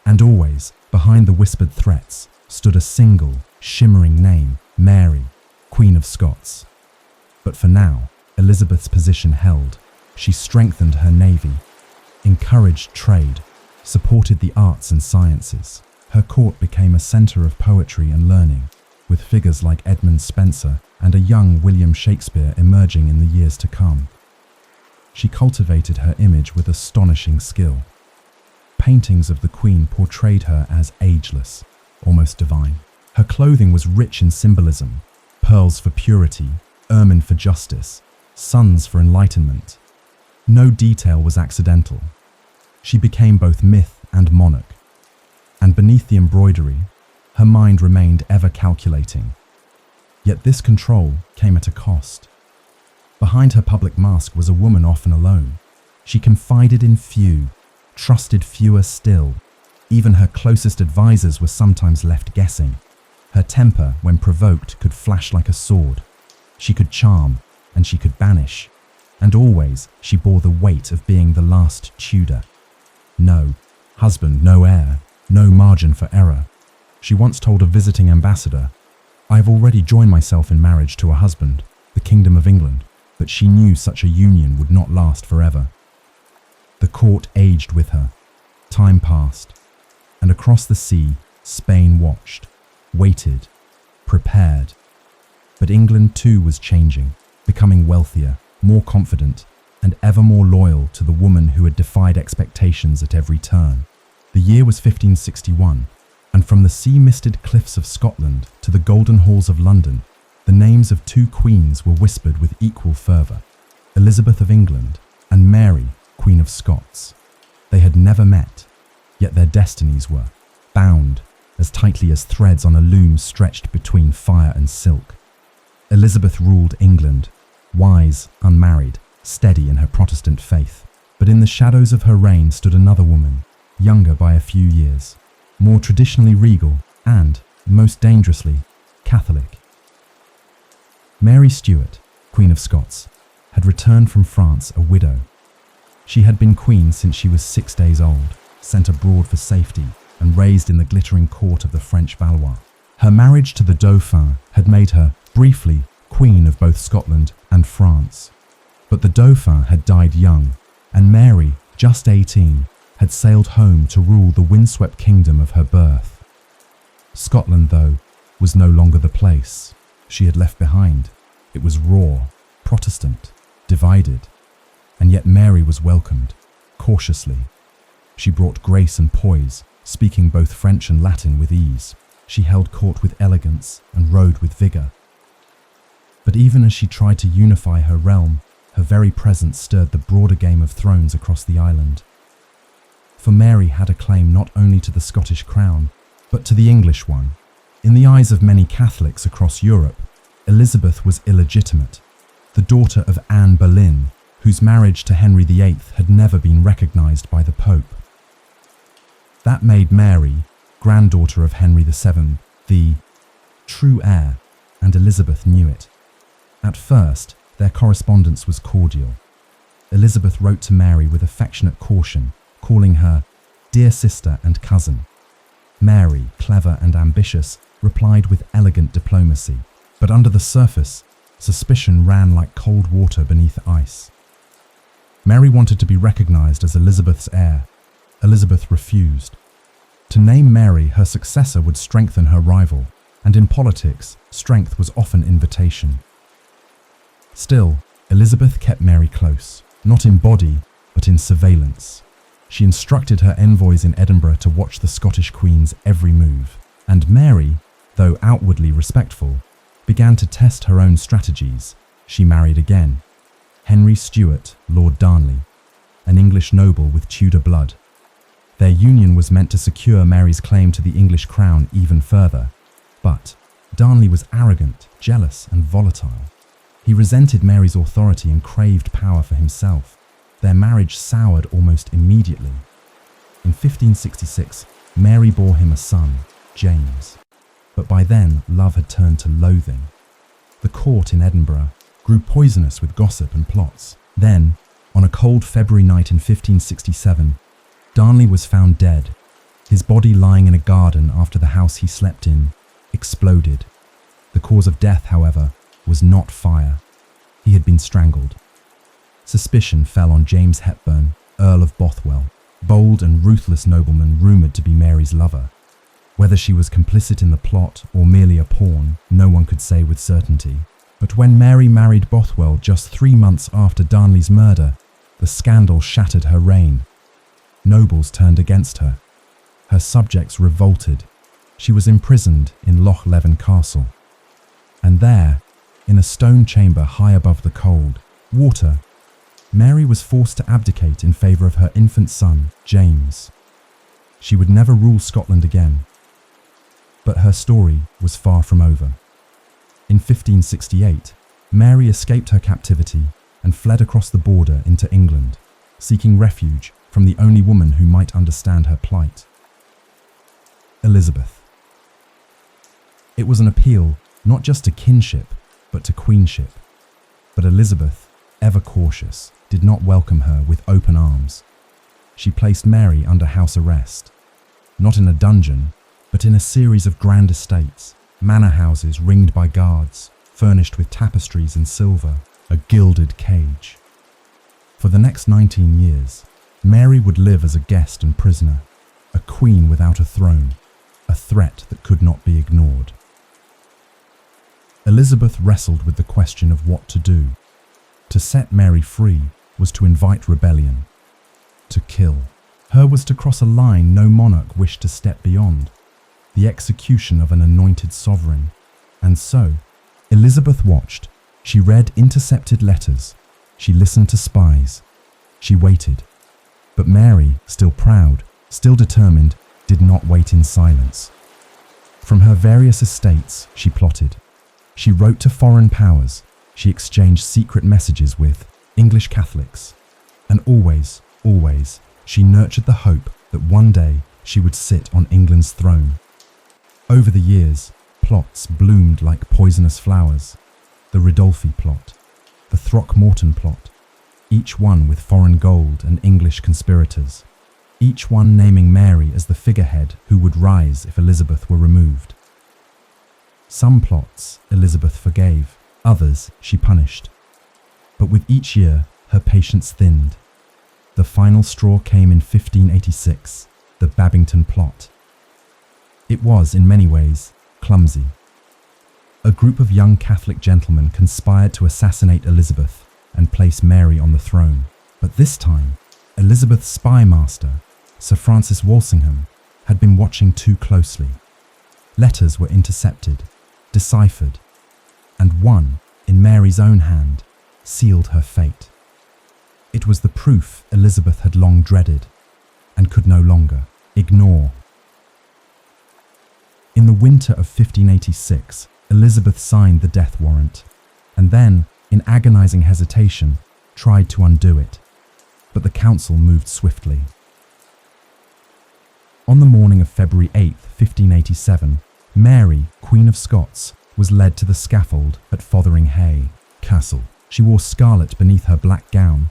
And always, behind the whispered threats, stood a single, shimmering name, Mary, Queen of Scots. But for now, Elizabeth's position held. She strengthened her navy, encouraged trade, supported the arts and sciences. Her court became a centre of poetry and learning, with figures like Edmund Spenser and a young William Shakespeare emerging in the years to come. She cultivated her image with astonishing skill. Paintings of the Queen portrayed her as ageless, almost divine. Her clothing was rich in symbolism: pearls for purity, ermine for justice, suns for enlightenment. No detail was accidental. She became both myth and monarch. And beneath the embroidery, her mind remained ever calculating. Yet this control came at a cost. Behind her public mask was a woman often alone. She confided in few, trusted fewer still. Even her closest advisors were sometimes left guessing. Her temper, when provoked, could flash like a sword. She could charm, and she could banish. And always she bore the weight of being the last Tudor. No husband, no heir, no margin for error. She once told a visiting ambassador, "I have already joined myself in marriage to a husband, the Kingdom of England," but she knew such a union would not last forever. The court aged with her. Time passed, and across the sea, Spain watched, waited, prepared. But England too was changing, becoming wealthier, more confident, and ever more loyal to the woman who had defied expectations at every turn. The year was 1561, and from the sea-misted cliffs of Scotland to the golden halls of London, the names of two queens were whispered with equal fervour: Elizabeth of England and Mary, Queen of Scots. They had never met, yet their destinies were bound as tightly as threads on a loom stretched between fire and silk. Elizabeth ruled England, wise, unmarried, steady in her Protestant faith. But in the shadows of her reign stood another woman, younger by a few years, more traditionally regal and, most dangerously, Catholic. Mary Stuart, Queen of Scots, had returned from France a widow. She had been queen since she was 6 days old, sent abroad for safety, and raised in the glittering court of the French Valois. Her marriage to the Dauphin had made her, briefly, queen of both Scotland and France. But the Dauphin had died young, and Mary, just 18, had sailed home to rule the windswept kingdom of her birth. Scotland, though, was no longer the place she had left behind. It was raw, Protestant, divided, and yet Mary was welcomed, cautiously. She brought grace and poise, speaking both French and Latin with ease. She held court with elegance and rode with vigour. But even as she tried to unify her realm, her very presence stirred the broader Game of Thrones across the island. For Mary had a claim not only to the Scottish crown, but to the English one. In the eyes of many Catholics across Europe, Elizabeth was illegitimate, the daughter of Anne Boleyn, whose marriage to Henry VIII had never been recognised by the Pope. That made Mary, granddaughter of Henry VII, the true heir, and Elizabeth knew it. At first, their correspondence was cordial. Elizabeth wrote to Mary with affectionate caution, calling her dear sister and cousin. Mary, clever and ambitious, replied with elegant diplomacy, but under the surface, suspicion ran like cold water beneath ice. Mary wanted to be recognised as Elizabeth's heir. Elizabeth refused. To name Mary her successor would strengthen her rival, and in politics, strength was often invitation. Still, Elizabeth kept Mary close, not in body, but in surveillance. She instructed her envoys in Edinburgh to watch the Scottish Queen's every move, and Mary, though outwardly respectful, began to test her own strategies. She married again. Henry Stuart, Lord Darnley, an English noble with Tudor blood. Their union was meant to secure Mary's claim to the English crown even further. But Darnley was arrogant, jealous, and volatile. He resented Mary's authority and craved power for himself. Their marriage soured almost immediately. In 1566, Mary bore him a son, James. But by then, love had turned to loathing. The court in Edinburgh grew poisonous with gossip and plots. Then, on a cold February night in 1567, Darnley was found dead. His body lying in a garden after the house he slept in exploded. The cause of death, however, was not fire. He had been strangled. Suspicion fell on James Hepburn, Earl of Bothwell, bold and ruthless nobleman rumoured to be Mary's lover. Whether she was complicit in the plot or merely a pawn, no one could say with certainty. But when Mary married Bothwell just 3 months after Darnley's murder, the scandal shattered her reign. Nobles turned against her. Her subjects revolted. She was imprisoned in Loch Leven Castle. And there, in a stone chamber high above the cold water, Mary was forced to abdicate in favour of her infant son, James. She would never rule Scotland again. But her story was far from over. In 1568, Mary escaped her captivity and fled across the border into England, seeking refuge from the only woman who might understand her plight: Elizabeth. It was an appeal not just to kinship, but to queenship. But Elizabeth, ever cautious, did not welcome her with open arms. She placed Mary under house arrest, not in a dungeon, but in a series of grand estates, manor houses ringed by guards, furnished with tapestries and silver, a gilded cage. For the next 19 years, Mary would live as a guest and prisoner, a queen without a throne, a threat that could not be ignored. Elizabeth wrestled with the question of what to do. To set Mary free was to invite rebellion. To kill her was to cross a line no monarch wished to step beyond, the execution of an anointed sovereign. And so, Elizabeth watched. She read intercepted letters. She listened to spies. She waited. But Mary, still proud, still determined, did not wait in silence. From her various estates, she plotted. She wrote to foreign powers. She exchanged secret messages with English Catholics. And always, always, she nurtured the hope that one day she would sit on England's throne. Over the years, plots bloomed like poisonous flowers. The Ridolfi plot, the Throckmorton plot, each one with foreign gold and English conspirators, each one naming Mary as the figurehead who would rise if Elizabeth were removed. Some plots Elizabeth forgave, others she punished. But with each year, her patience thinned. The final straw came in 1586, the Babington plot. It was, in many ways, clumsy. A group of young Catholic gentlemen conspired to assassinate Elizabeth and place Mary on the throne. But this time, Elizabeth's spy master, Sir Francis Walsingham, had been watching too closely. Letters were intercepted, deciphered, and one, in Mary's own hand, sealed her fate. It was the proof Elizabeth had long dreaded and could no longer ignore. In the winter of 1586, Elizabeth signed the death warrant, and then, in agonizing hesitation, tried to undo it. But the council moved swiftly. On the morning of February 8, 1587, Mary, Queen of Scots, was led to the scaffold at Fotheringhay Castle. She wore scarlet beneath her black gown,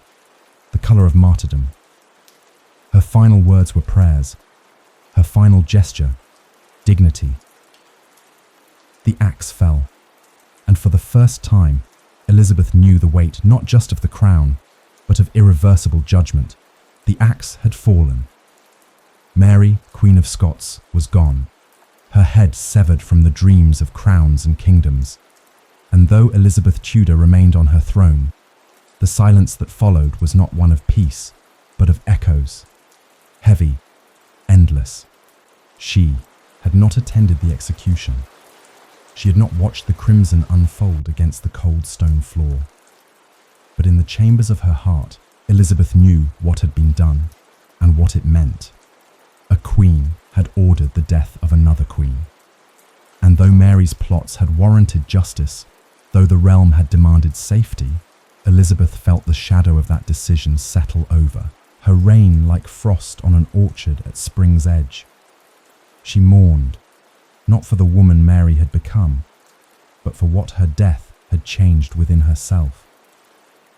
the colour of martyrdom. Her final words were prayers. Her final gesture, dignity. The axe fell, and for the first time, Elizabeth knew the weight not just of the crown, but of irreversible judgment. The axe had fallen. Mary, Queen of Scots, was gone, her head severed from the dreams of crowns and kingdoms. And though Elizabeth Tudor remained on her throne, the silence that followed was not one of peace, but of echoes. Heavy, endless. She had not attended the execution. She had not watched the crimson unfold against the cold stone floor. But in the chambers of her heart, Elizabeth knew what had been done and what it meant. A queen had ordered the death of another queen. And though Mary's plots had warranted justice, though the realm had demanded safety, Elizabeth felt the shadow of that decision settle over, her reign like frost on an orchard at spring's edge. She mourned, not for the woman Mary had become, but for what her death had changed within herself.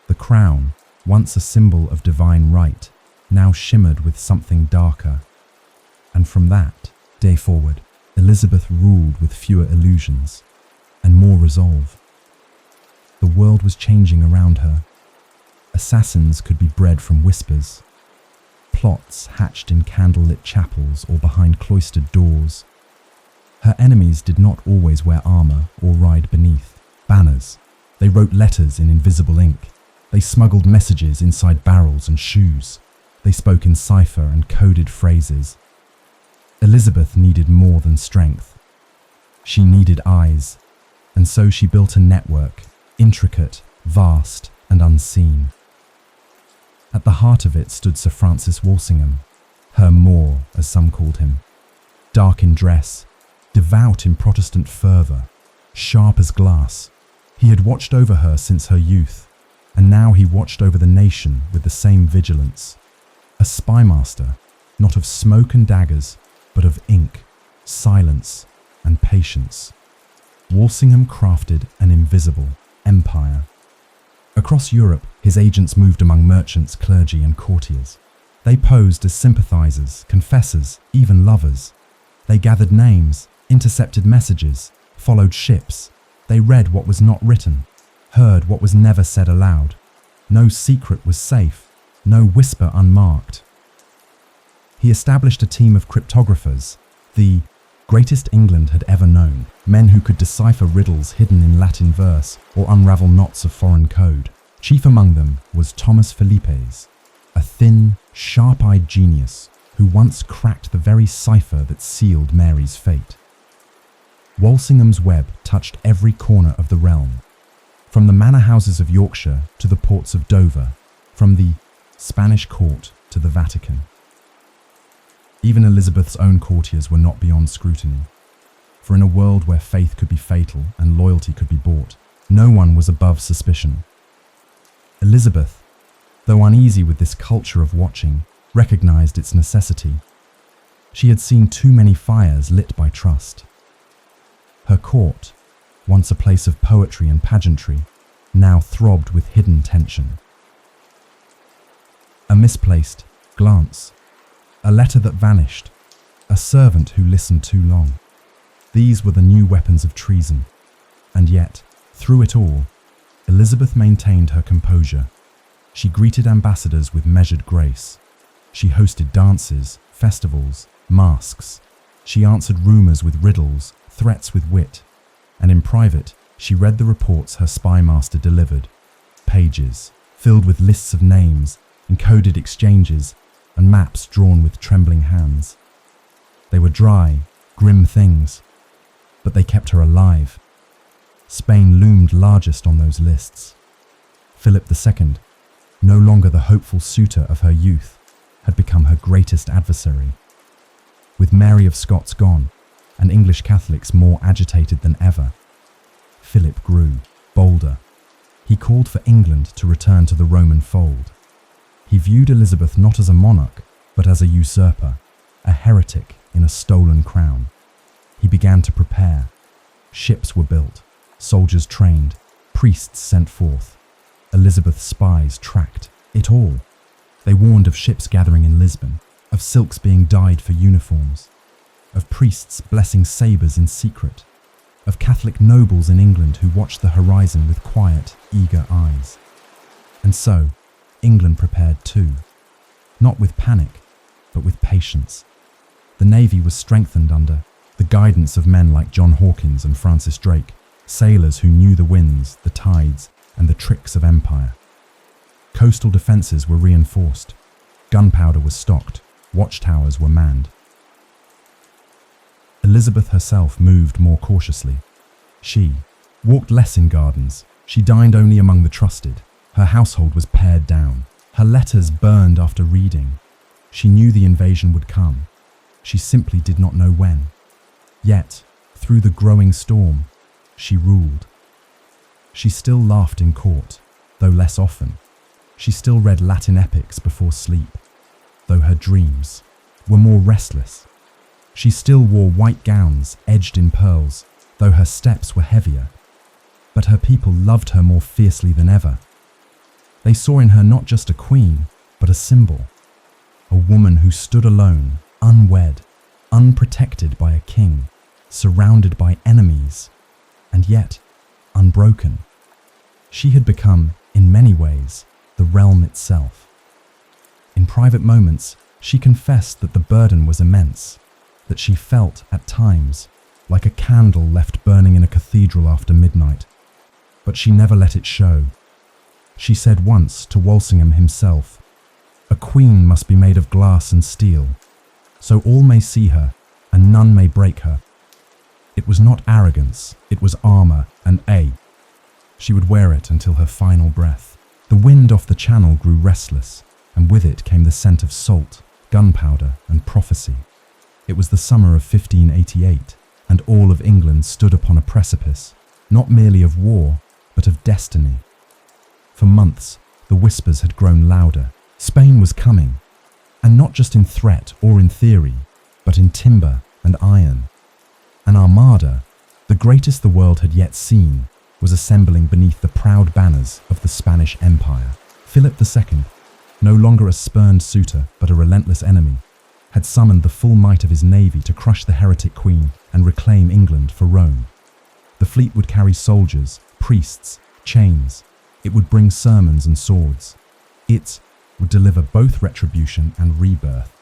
The crown, once a symbol of divine right, now shimmered with something darker. And from that day forward, Elizabeth ruled with fewer illusions and more resolve. The world was changing around her. Assassins could be bred from whispers. Plots hatched in candlelit chapels or behind cloistered doors. Her enemies did not always wear armour or ride beneath banners. They wrote letters in invisible ink. They smuggled messages inside barrels and shoes. They spoke in cipher and coded phrases. Elizabeth needed more than strength. She needed eyes, and so she built a network, intricate, vast, and unseen. At the heart of it stood Sir Francis Walsingham, her Moor, as some called him. Dark in dress, devout in Protestant fervour, sharp as glass, he had watched over her since her youth, and now he watched over the nation with the same vigilance. A spymaster, not of smoke and daggers, but of ink, silence, and patience. Walsingham crafted an invisible empire. Across Europe, his agents moved among merchants, clergy, and courtiers. They posed as sympathisers, confessors, even lovers. They gathered names, intercepted messages, followed ships. They read what was not written, heard what was never said aloud. No secret was safe, no whisper unmarked. He established a team of cryptographers, the greatest England had ever known, men who could decipher riddles hidden in Latin verse or unravel knots of foreign code. Chief among them was Thomas Philippes, a thin, sharp-eyed genius who once cracked the very cipher that sealed Mary's fate. Walsingham's web touched every corner of the realm, from the manor houses of Yorkshire to the ports of Dover, from the Spanish court to the Vatican. Even Elizabeth's own courtiers were not beyond scrutiny, for in a world where faith could be fatal and loyalty could be bought, no one was above suspicion. Elizabeth, though uneasy with this culture of watching, recognized its necessity. She had seen too many fires lit by trust. Her court, once a place of poetry and pageantry, now throbbed with hidden tension. A misplaced glance, a letter that vanished, a servant who listened too long. These were the new weapons of treason. And yet, through it all, Elizabeth maintained her composure. She greeted ambassadors with measured grace. She hosted dances, festivals, masques. She answered rumours with riddles, threats with wit. And in private, she read the reports her spy master delivered. Pages, filled with lists of names, encoded exchanges, and maps drawn with trembling hands. They were dry, grim things, but they kept her alive. Spain loomed largest on those lists. Philip II, no longer the hopeful suitor of her youth, had become her greatest adversary. With Mary of Scots gone, and English Catholics more agitated than ever, Philip grew bolder. He called for England to return to the Roman fold. He viewed Elizabeth not as a monarch, but as a usurper, a heretic in a stolen crown. He began to prepare. Ships were built, soldiers trained, priests sent forth. Elizabeth's spies tracked it all. They warned of ships gathering in Lisbon, of silks being dyed for uniforms, of priests blessing sabres in secret, of Catholic nobles in England who watched the horizon with quiet, eager eyes. And so, England prepared too, not with panic, but with patience. The navy was strengthened under the guidance of men like John Hawkins and Francis Drake, sailors who knew the winds, the tides, and the tricks of empire. Coastal defences were reinforced, gunpowder was stocked, watchtowers were manned. Elizabeth herself moved more cautiously. She walked less in gardens, she dined only among the trusted. Her household was pared down, her letters burned after reading. She knew the invasion would come. She simply did not know when. Yet, through the growing storm, she ruled. She still laughed in court, though less often. She still read Latin epics before sleep, though her dreams were more restless. She still wore white gowns edged in pearls, though her steps were heavier. But her people loved her more fiercely than ever. They saw in her not just a queen, but a symbol. A woman who stood alone, unwed, unprotected by a king, surrounded by enemies, and yet unbroken. She had become, in many ways, the realm itself. In private moments, she confessed that the burden was immense, that she felt, at times, like a candle left burning in a cathedral after midnight. But she never let it show. She said once to Walsingham himself, "A queen must be made of glass and steel, so all may see her, and none may break her." It was not arrogance, it was armour and she would wear it until her final breath. The wind off the channel grew restless, and with it came the scent of salt, gunpowder, and prophecy. It was the summer of 1588, and all of England stood upon a precipice, not merely of war, but of destiny. For months, the whispers had grown louder. Spain was coming, and not just in threat or in theory, but in timber and iron. An armada, the greatest the world had yet seen, was assembling beneath the proud banners of the Spanish Empire. Philip II, no longer a spurned suitor but a relentless enemy, had summoned the full might of his navy to crush the heretic queen and reclaim England for Rome. The fleet would carry soldiers, priests, chains. It would bring sermons and swords. It would deliver both retribution and rebirth.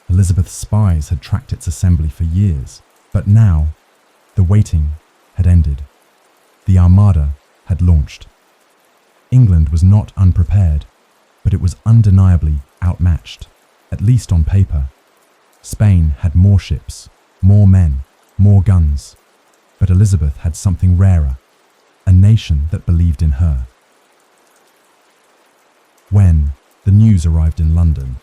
Elizabeth's spies had tracked its assembly for years, but now the waiting had ended. The Armada had launched. England was not unprepared, but it was undeniably outmatched, at least on paper. Spain had more ships, more men, more guns, But Elizabeth had something rarer, a nation that believed in her. When the news arrived in London,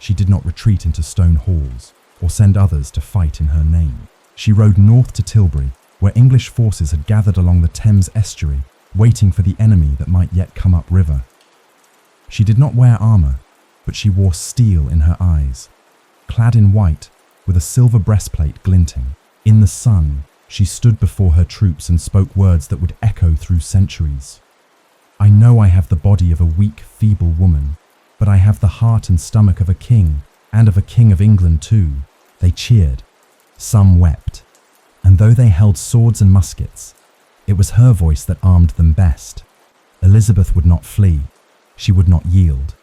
she did not retreat into stone halls or send others to fight in her name. She rode north to Tilbury, where English forces had gathered along the Thames estuary, waiting for the enemy that might yet come upriver. She did not wear armour, but she wore steel in her eyes, clad in white, with a silver breastplate glinting. In the sun, she stood before her troops and spoke words that would echo through centuries. I know I have the body of a weak, feeble woman, but I have the heart and stomach of a king, and of a king of England too. They cheered. Some wept. And though they held swords and muskets, it was her voice that armed them best. Elizabeth would not flee. She would not yield.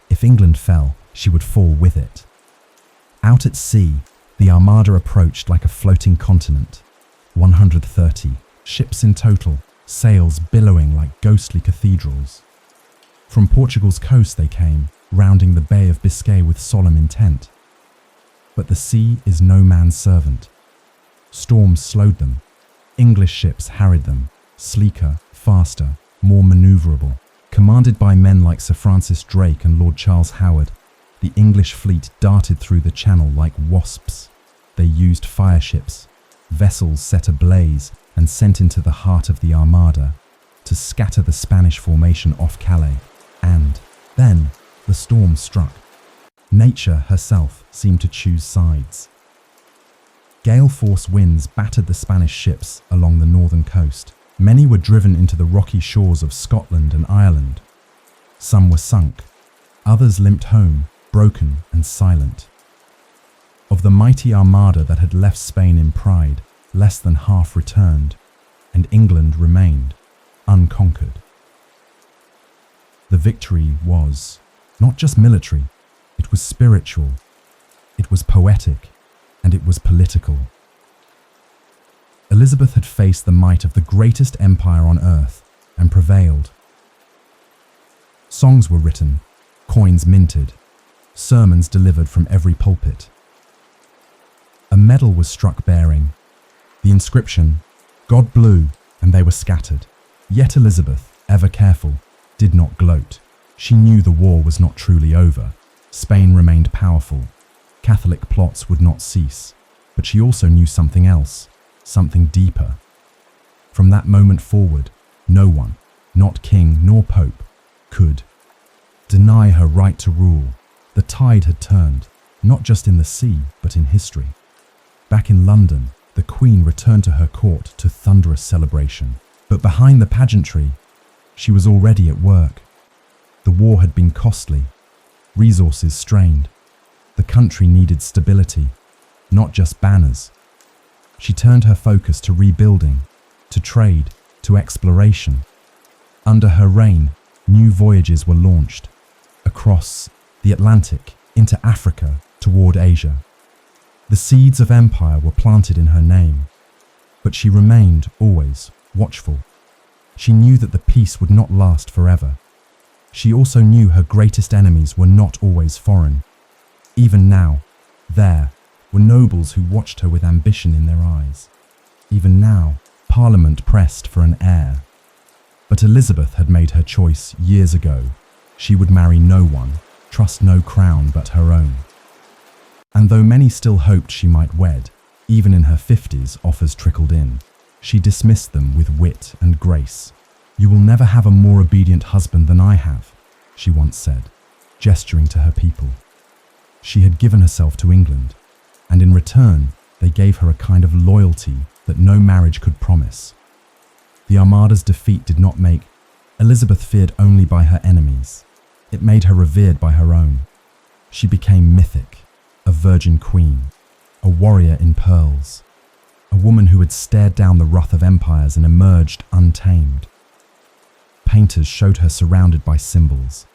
If England fell, she would fall with it. Out at sea, the Armada approached like a floating continent. 130 ships in total, sails billowing like ghostly cathedrals. From Portugal's coast they came, rounding the Bay of Biscay with solemn intent. But the sea is no man's servant. Storms slowed them. English ships harried them, sleeker, faster, more manoeuvrable. Commanded by men like Sir Francis Drake and Lord Charles Howard, the English fleet darted through the channel like wasps. They used fireships, vessels set ablaze and sent into the heart of the Armada to scatter the Spanish formation off Calais. And then the storm struck. Nature herself seemed to choose sides. Gale-force winds battered the Spanish ships along the northern coast. Many were driven into the rocky shores of Scotland and Ireland. Some were sunk. Others limped home, broken and silent. Of the mighty Armada that had left Spain in pride, less than half returned, and England remained, unconquered. The victory was not just military, it was spiritual, it was poetic, and it was political. Elizabeth had faced the might of the greatest empire on earth and prevailed. Songs were written, coins minted, sermons delivered from every pulpit. A medal was struck bearing the inscription, God blew, and they were scattered. Yet Elizabeth, ever careful, did not gloat. She knew the war was not truly over. Spain remained powerful. Catholic plots would not cease. But she also knew something else, something deeper. From that moment forward, no one, not king nor pope, could deny her right to rule. The tide had turned, not just in the sea, but in history. Back in London, the Queen returned to her court to thunderous celebration. But behind the pageantry, she was already at work. The war had been costly, resources strained. The country needed stability, not just banners. She turned her focus to rebuilding, to trade, to exploration. Under her reign, new voyages were launched, across the Atlantic, into Africa, toward Asia. The seeds of empire were planted in her name, but she remained always watchful. She knew that the peace would not last forever. She also knew her greatest enemies were not always foreign. Even now, there were nobles who watched her with ambition in their eyes. Even now, Parliament pressed for an heir. But Elizabeth had made her choice years ago. She would marry no one, trust no crown but her own. And though many still hoped she might wed, even in her 50s offers trickled in. She dismissed them with wit and grace. You will never have a more obedient husband than I have, she once said, gesturing to her people. She had given herself to England, and in return, they gave her a kind of loyalty that no marriage could promise. The Armada's defeat did not make Elizabeth feared only by her enemies. It made her revered by her own. She became mythic, a virgin queen, a warrior in pearls, a woman who had stared down the wrath of empires and emerged untamed. Painters showed her surrounded by symbols,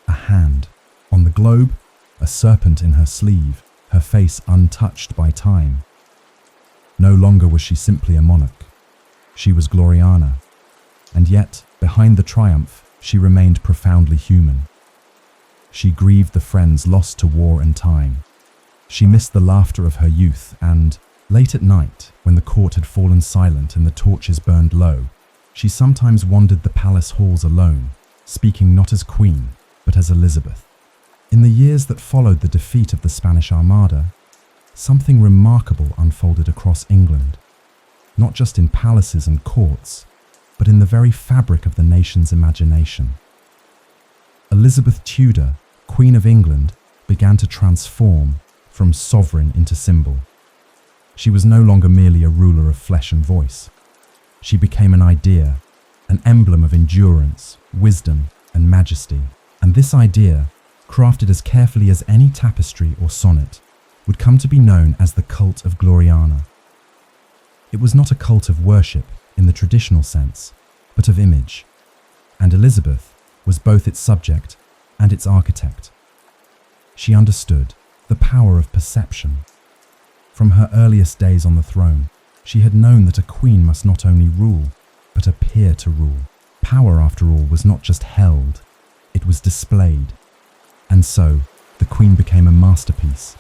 a hand, on the globe, a serpent in her sleeve, her face untouched by time. No longer was she simply a monarch. She was Gloriana, and yet, behind the triumph, she remained profoundly human. She grieved the friends lost to war and time. She missed the laughter of her youth and, Late at night, when the court had fallen silent and the torches burned low, she sometimes wandered the palace halls alone, speaking not as queen, but as Elizabeth. In the years that followed the defeat of the Spanish Armada, something remarkable unfolded across England, not just in palaces and courts, but in the very fabric of the nation's imagination. Elizabeth Tudor, Queen of England, began to transform from sovereign into symbol. She was no longer merely a ruler of flesh and voice. She became an idea, an emblem of endurance, wisdom, and majesty. And this idea, crafted as carefully as any tapestry or sonnet, would come to be known as the cult of Gloriana. It was not a cult of worship in the traditional sense, but of image, and Elizabeth was both its subject and its architect. She understood the power of perception. From her earliest days on the throne, she had known that a queen must not only rule, but appear to rule. Power, after all, was not just held, it was displayed. And so, the queen became a masterpiece.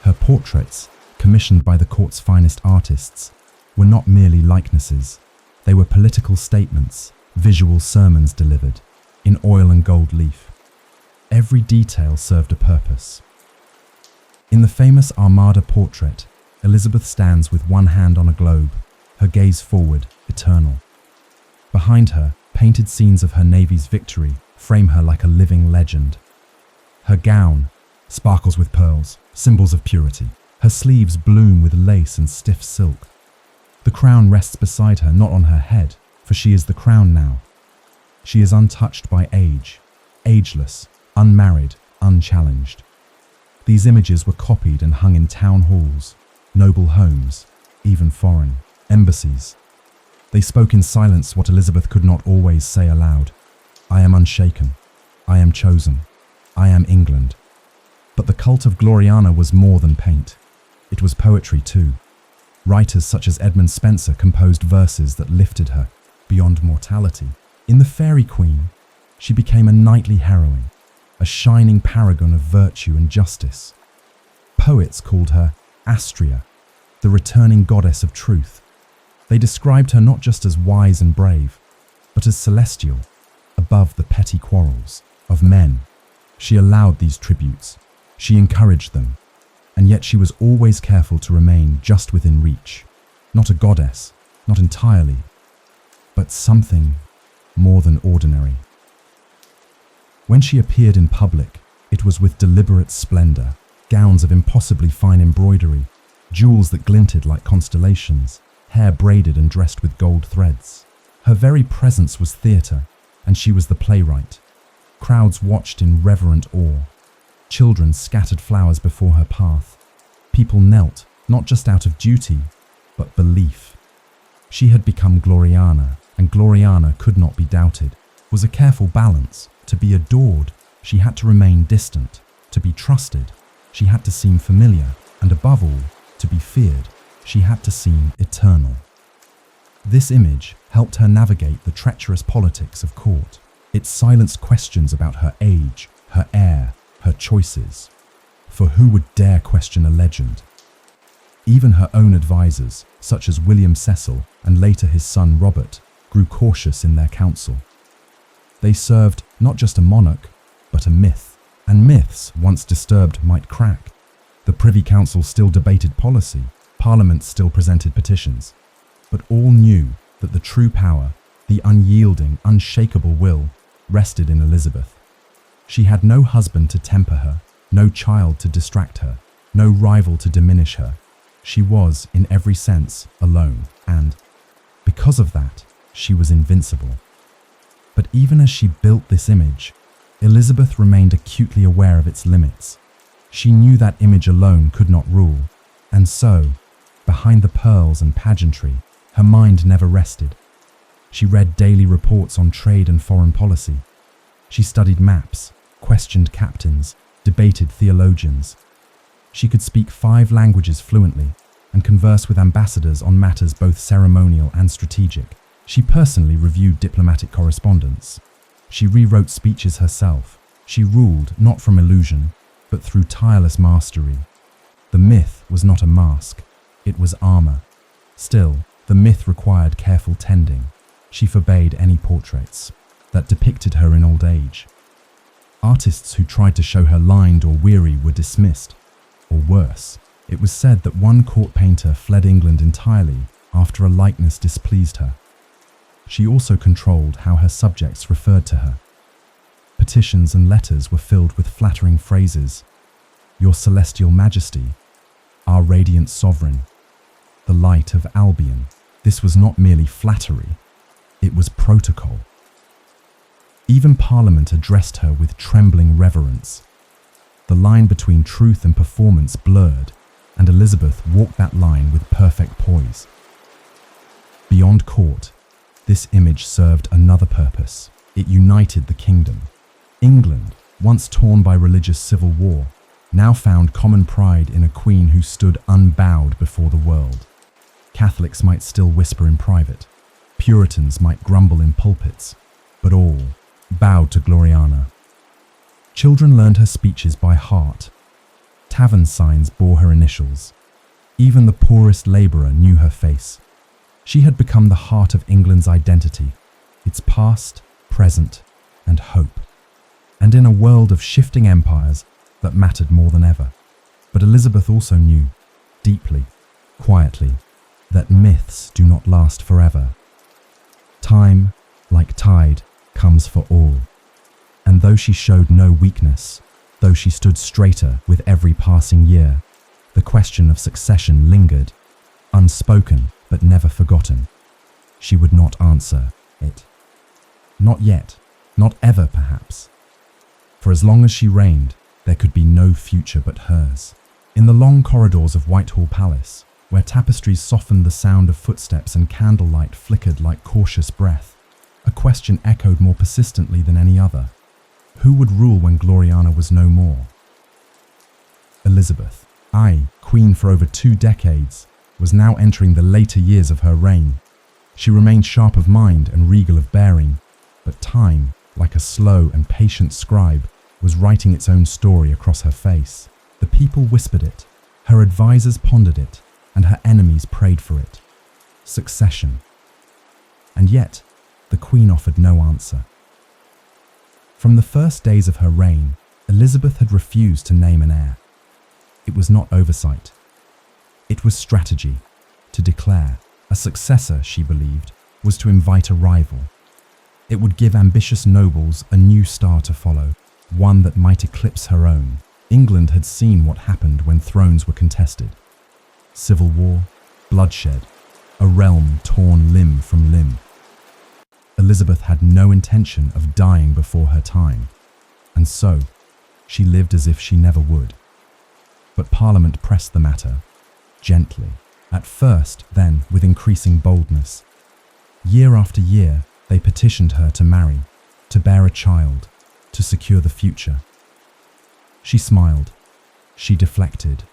Her portraits, commissioned by the court's finest artists, were not merely likenesses. They were political statements, visual sermons delivered, in oil and gold leaf. Every detail served a purpose. In the famous Armada portrait, Elizabeth stands with one hand on a globe, her gaze forward, eternal. Behind her, painted scenes of her navy's victory frame her like a living legend. Her gown sparkles with pearls, symbols of purity. Her sleeves bloom with lace and stiff silk. The crown rests beside her, not on her head, for she is the crown now. She is untouched by age, ageless, unmarried, unchallenged. These images were copied and hung in town halls, noble homes, even foreign embassies. They spoke in silence what Elizabeth could not always say aloud. I am unshaken. I am chosen. I am England. But the cult of Gloriana was more than paint. It was poetry too. Writers such as Edmund Spenser composed verses that lifted her beyond mortality. In The Fairy Queen, she became a knightly heroine, a shining paragon of virtue and justice. Poets called her Astrea, the returning goddess of truth. They described her not just as wise and brave, but as celestial, above the petty quarrels of men. She allowed these tributes. She encouraged them. And yet she was always careful to remain just within reach. Not a goddess, not entirely, but something more than ordinary. When she appeared in public, it was with deliberate splendor, gowns of impossibly fine embroidery, jewels that glinted like constellations, hair braided and dressed with gold threads. Her very presence was theatre, and she was the playwright. Crowds watched in reverent awe. Children scattered flowers before her path. People knelt, not just out of duty, but belief. She had become Gloriana, and Gloriana could not be doubted. It was a careful balance. To be adored, she had to remain distant. To be trusted, she had to seem familiar. And above all, to be feared, she had to seem eternal. This image helped her navigate the treacherous politics of court. It silenced questions about her age, her heir, her choices. For who would dare question a legend? Even her own advisors, such as William Cecil and later his son Robert, grew cautious in their counsel. They served not just a monarch, but a myth. And myths, once disturbed, might crack. The Privy Council still debated policy, Parliament still presented petitions. But all knew that the true power, the unyielding, unshakable will, rested in Elizabeth. She had no husband to temper her, no child to distract her, no rival to diminish her. She was, in every sense, alone, and, because of that, she was invincible. But even as she built this image, Elizabeth remained acutely aware of its limits. She knew that image alone could not rule, and so, behind the pearls and pageantry, her mind never rested. She read daily reports on trade and foreign policy. She studied maps, questioned captains, debated theologians. She could speak 5 languages fluently and converse with ambassadors on matters both ceremonial and strategic. She personally reviewed diplomatic correspondence. She rewrote speeches herself. She ruled not from illusion, but through tireless mastery. The myth was not a mask. It was armor. Still, the myth required careful tending. She forbade any portraits that depicted her in old age. Artists who tried to show her lined or weary were dismissed. Or worse, it was said that one court painter fled England entirely after a likeness displeased her. She also controlled how her subjects referred to her. Petitions and letters were filled with flattering phrases. "Your Celestial Majesty," "Our Radiant Sovereign," "The Light of Albion." This was not merely flattery, it was protocol. Even Parliament addressed her with trembling reverence. The line between truth and performance blurred, and Elizabeth walked that line with perfect poise. Beyond court, this image served another purpose. It united the kingdom. England, once torn by religious civil war, now found common pride in a queen who stood unbowed before the world. Catholics might still whisper in private, Puritans might grumble in pulpits, but all bowed to Gloriana. Children learned her speeches by heart. Tavern signs bore her initials. Even the poorest labourer knew her face. She had become the heart of England's identity, its past, present, and hope. And in a world of shifting empires, that mattered more than ever. But Elizabeth also knew, deeply, quietly, that myths do not last forever. Time, like tide, comes for all. And though she showed no weakness, though she stood straighter with every passing year, the question of succession lingered, unspoken but never forgotten. She would not answer it. Not yet, not ever perhaps. For as long as she reigned, there could be no future but hers. In the long corridors of Whitehall Palace, where tapestries softened the sound of footsteps and candlelight flickered like cautious breath, a question echoed more persistently than any other. Who would rule when Gloriana was no more? Elizabeth, queen for over 2 decades, was now entering the later years of her reign. She remained sharp of mind and regal of bearing, but time, like a slow and patient scribe, was writing its own story across her face. The people whispered it, her advisors pondered it, and her enemies prayed for it. Succession. And yet, the Queen offered no answer. From the first days of her reign, Elizabeth had refused to name an heir. It was not oversight. It was strategy. To declare a successor, she believed, was to invite a rival. It would give ambitious nobles a new star to follow, one that might eclipse her own. England had seen what happened when thrones were contested. Civil war, bloodshed, a realm torn limb from limb. Elizabeth had no intention of dying before her time, and so she lived as if she never would. But Parliament pressed the matter, gently, at first, then with increasing boldness. Year after year, they petitioned her to marry, to bear a child, to secure the future. She smiled. She deflected.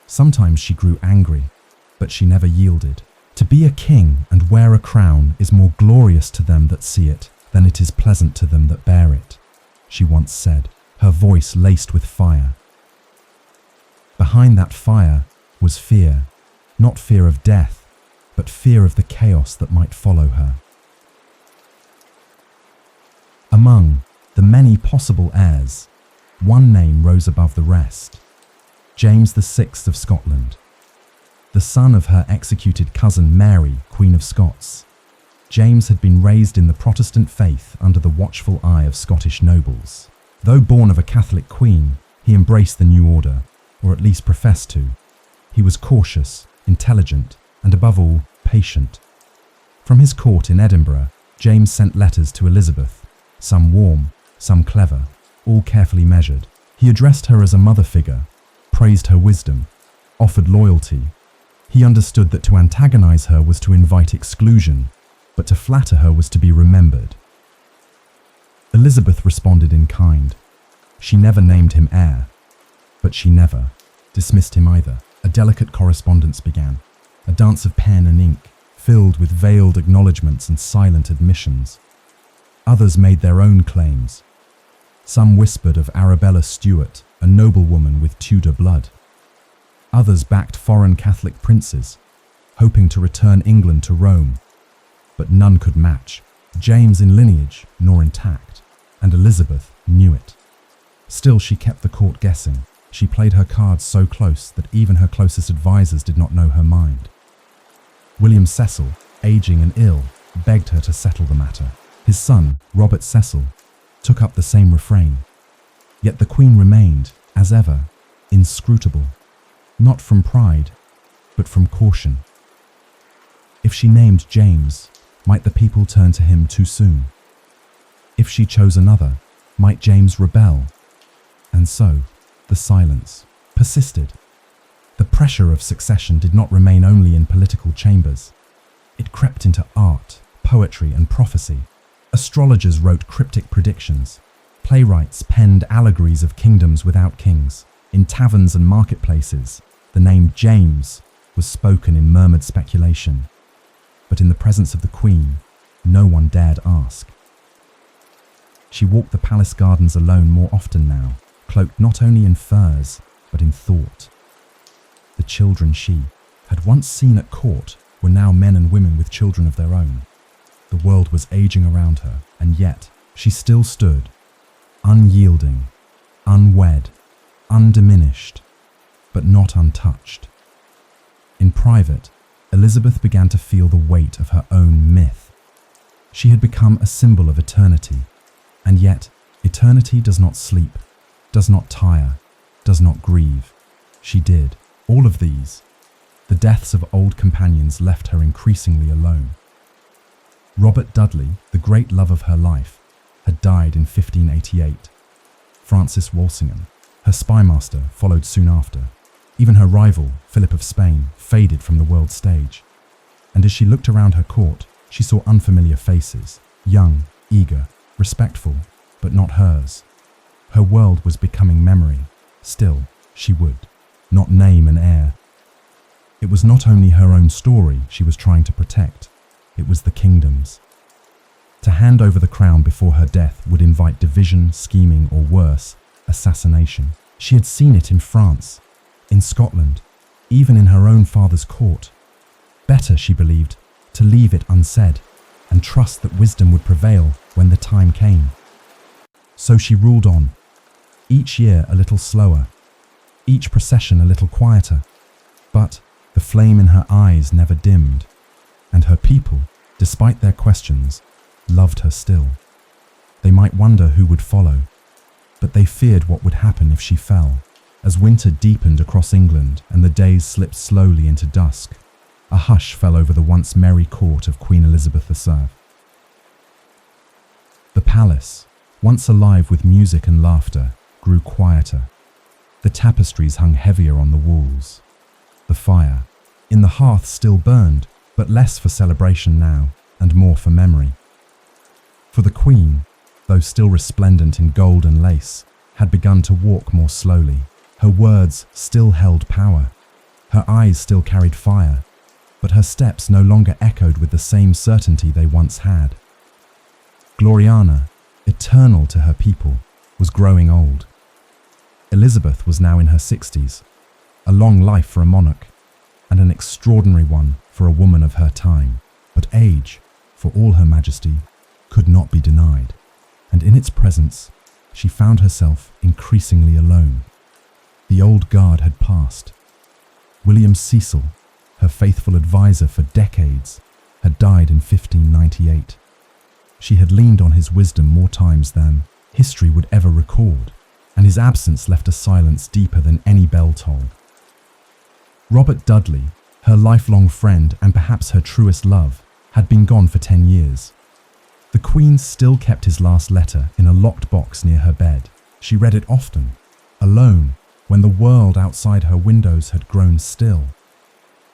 Sometimes she grew angry, but she never yielded. To be a king and wear a crown is more glorious to them that see it than it is pleasant to them that bear it, she once said, her voice laced with fire. Behind that fire was fear, not fear of death, but fear of the chaos that might follow her. Among the many possible heirs, one name rose above the rest: James VI of Scotland, the son of her executed cousin Mary, Queen of Scots. James had been raised in the Protestant faith under the watchful eye of Scottish nobles. Though born of a Catholic queen, he embraced the new order, or at least professed to. He was cautious, intelligent, and above all, patient. From his court in Edinburgh, James sent letters to Elizabeth, some warm, some clever, all carefully measured. He addressed her as a mother figure, praised her wisdom, offered loyalty. He understood that to antagonize her was to invite exclusion, but to flatter her was to be remembered. Elizabeth responded in kind. She never named him heir, but she never dismissed him either. A delicate correspondence began, a dance of pen and ink, filled with veiled acknowledgements and silent admissions. Others made their own claims. Some whispered of Arabella Stuart, a noblewoman with Tudor blood. Others backed foreign Catholic princes, hoping to return England to Rome. But none could match James in lineage nor in tact, and Elizabeth knew it. Still, she kept the court guessing. She played her cards so close that even her closest advisors did not know her mind. William Cecil, aging and ill, begged her to settle the matter. His son, Robert Cecil, took up the same refrain. Yet the Queen remained, as ever, inscrutable, not from pride, but from caution. If she named James, might the people turn to him too soon? If she chose another, might James rebel? And so, the silence persisted. The pressure of succession did not remain only in political chambers. It crept into art, poetry, and prophecy. Astrologers wrote cryptic predictions. Playwrights penned allegories of kingdoms without kings. In taverns and marketplaces, the name James was spoken in murmured speculation. But in the presence of the Queen, no one dared ask. She walked the palace gardens alone more often now, cloaked not only in furs, but in thought. The children she had once seen at court were now men and women with children of their own. The world was aging around her, and yet she still stood, unyielding, unwed, undiminished, but not untouched. In private, Elizabeth began to feel the weight of her own myth. She had become a symbol of eternity, and yet eternity does not sleep, does not tire, does not grieve. She did. All of these. The deaths of old companions left her increasingly alone. Robert Dudley, the great love of her life, had died in 1588. Francis Walsingham, her spymaster, followed soon after. Even her rival, Philip of Spain, faded from the world stage. And as she looked around her court, she saw unfamiliar faces, young, eager, respectful, but not hers. Her world was becoming memory. Still, she would not name an heir. It was not only her own story she was trying to protect, it was the kingdom's. To hand over the crown before her death would invite division, scheming, or worse, assassination. She had seen it in France, in Scotland, even in her own father's court. Better, she believed, to leave it unsaid and trust that wisdom would prevail when the time came. So she ruled on, each year a little slower, each procession a little quieter, but the flame in her eyes never dimmed, and her people, despite their questions, loved her still. They might wonder who would follow, but they feared what would happen if she fell. As winter deepened across England and the days slipped slowly into dusk, a hush fell over the once merry court of Queen Elizabeth II. The palace, once alive with music and laughter, grew quieter. The tapestries hung heavier on the walls. The fire in the hearth still burned, but less for celebration now, and more for memory. For the Queen, though still resplendent in gold and lace, had begun to walk more slowly. Her words still held power. Her eyes still carried fire, but her steps no longer echoed with the same certainty they once had. Gloriana, eternal to her people, was growing old. Elizabeth was now in her 60s, a long life for a monarch, and an extraordinary one for a woman of her time. But age, for all her majesty, could not be denied, and in its presence, she found herself increasingly alone. The old guard had passed. William Cecil, her faithful advisor for decades, had died in 1598. She had leaned on his wisdom more times than history would ever record, and his absence left a silence deeper than any bell toll. Robert Dudley, her lifelong friend and perhaps her truest love, had been gone for 10 years. The Queen still kept his last letter in a locked box near her bed. She read it often, alone, when the world outside her windows had grown still.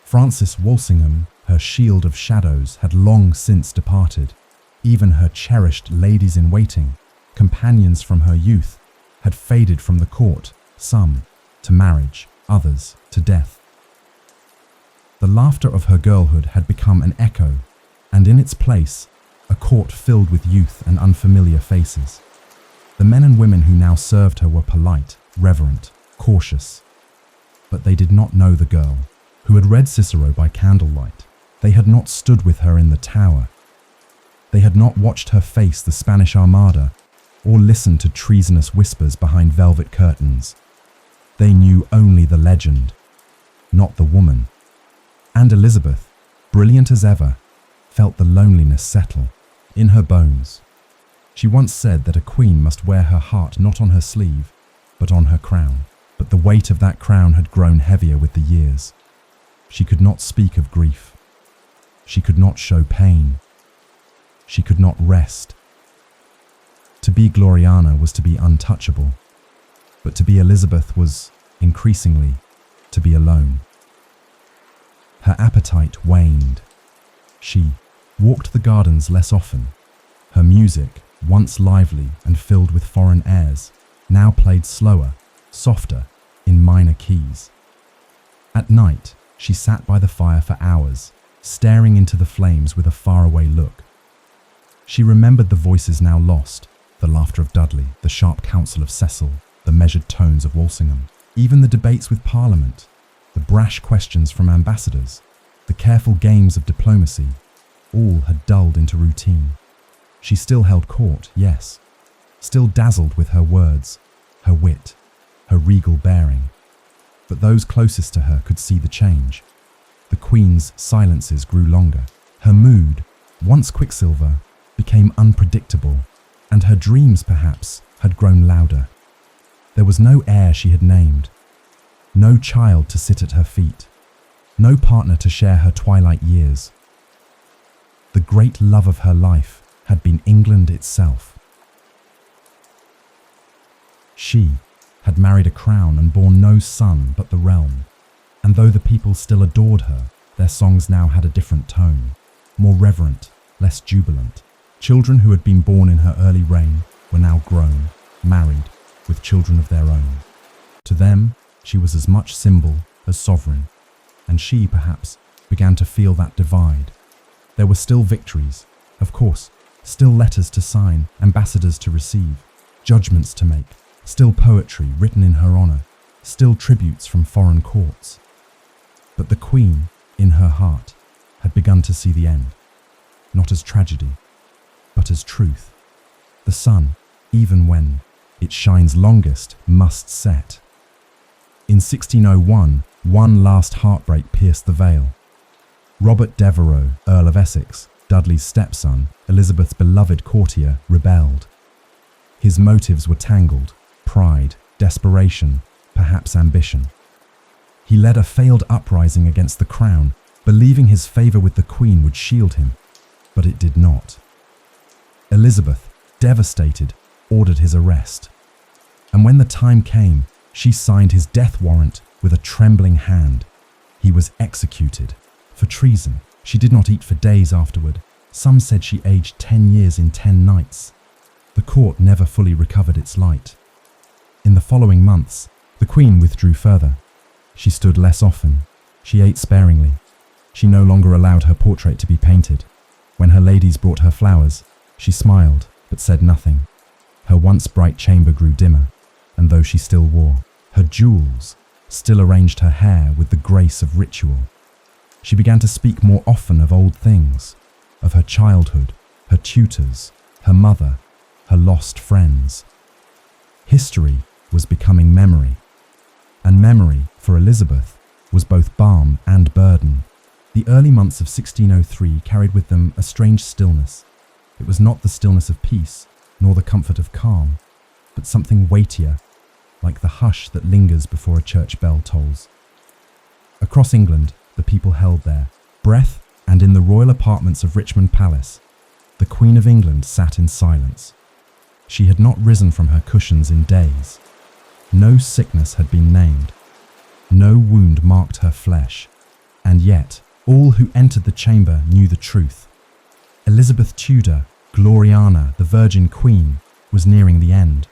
Francis Walsingham, her shield of shadows, had long since departed. Even her cherished ladies-in-waiting, companions from her youth, had faded from the court, some to marriage, others to death. The laughter of her girlhood had become an echo, and in its place, a court filled with youth and unfamiliar faces. The men and women who now served her were polite, reverent, cautious. But they did not know the girl, who had read Cicero by candlelight. They had not stood with her in the tower. They had not watched her face the Spanish Armada, or listened to treasonous whispers behind velvet curtains. They knew only the legend, not the woman. And Elizabeth, brilliant as ever, felt the loneliness settle in her bones. She once said that a queen must wear her heart not on her sleeve, but on her crown. But the weight of that crown had grown heavier with the years. She could not speak of grief. She could not show pain. She could not rest. To be Gloriana was to be untouchable, but to be Elizabeth was, increasingly, to be alone. Her appetite waned. She walked the gardens less often. Her music, once lively and filled with foreign airs, now played slower, softer, in minor keys. At night, she sat by the fire for hours, staring into the flames with a faraway look. She remembered the voices now lost, the laughter of Dudley, the sharp counsel of Cecil, the measured tones of Walsingham, even the debates with Parliament, the brash questions from ambassadors, the careful games of diplomacy, all had dulled into routine. She still held court, yes, still dazzled with her words, her wit, her regal bearing. But those closest to her could see the change. The Queen's silences grew longer. Her mood, once quicksilver, became unpredictable, and her dreams, perhaps, had grown louder. There was no heir she had named, no child to sit at her feet, no partner to share her twilight years. The great love of her life had been England itself. She had married a crown and borne no son but the realm, and though the people still adored her, their songs now had a different tone, more reverent, less jubilant. Children who had been born in her early reign were now grown, married, with children of their own. To them, she was as much symbol as sovereign, and she, perhaps, began to feel that divide. There were still victories, of course, still letters to sign, ambassadors to receive, judgments to make, still poetry written in her honour, still tributes from foreign courts. But the Queen, in her heart, had begun to see the end, not as tragedy, but as truth. The sun, even when it shines longest, must set. In 1601, one last heartbreak pierced the veil. Robert Devereux, Earl of Essex, Dudley's stepson, Elizabeth's beloved courtier, rebelled. His motives were tangled: pride, desperation, perhaps ambition. He led a failed uprising against the crown, believing his favour with the Queen would shield him, but it did not. Elizabeth, devastated, ordered his arrest. And when the time came, she signed his death warrant with a trembling hand. He was executed for treason. She did not eat for days afterward. Some said she aged 10 years in 10 nights. The court never fully recovered its light. In the following months, the Queen withdrew further. She stood less often. She ate sparingly. She no longer allowed her portrait to be painted. When her ladies brought her flowers, she smiled, but said nothing. Her once bright chamber grew dimmer, and though she still wore her jewels, still arranged her hair with the grace of ritual. She began to speak more often of old things, of her childhood, her tutors, her mother, her lost friends. History was becoming memory, and memory, for Elizabeth, was both balm and burden. The early months of 1603 carried with them a strange stillness. It was not the stillness of peace, nor the comfort of calm, but something weightier, like the hush that lingers before a church bell tolls. Across England, the people held their breath, and in the royal apartments of Richmond Palace, the Queen of England sat in silence. She had not risen from her cushions in days. No sickness had been named. No wound marked her flesh. And yet, all who entered the chamber knew the truth. Elizabeth Tudor, Gloriana, the Virgin Queen, was nearing the end.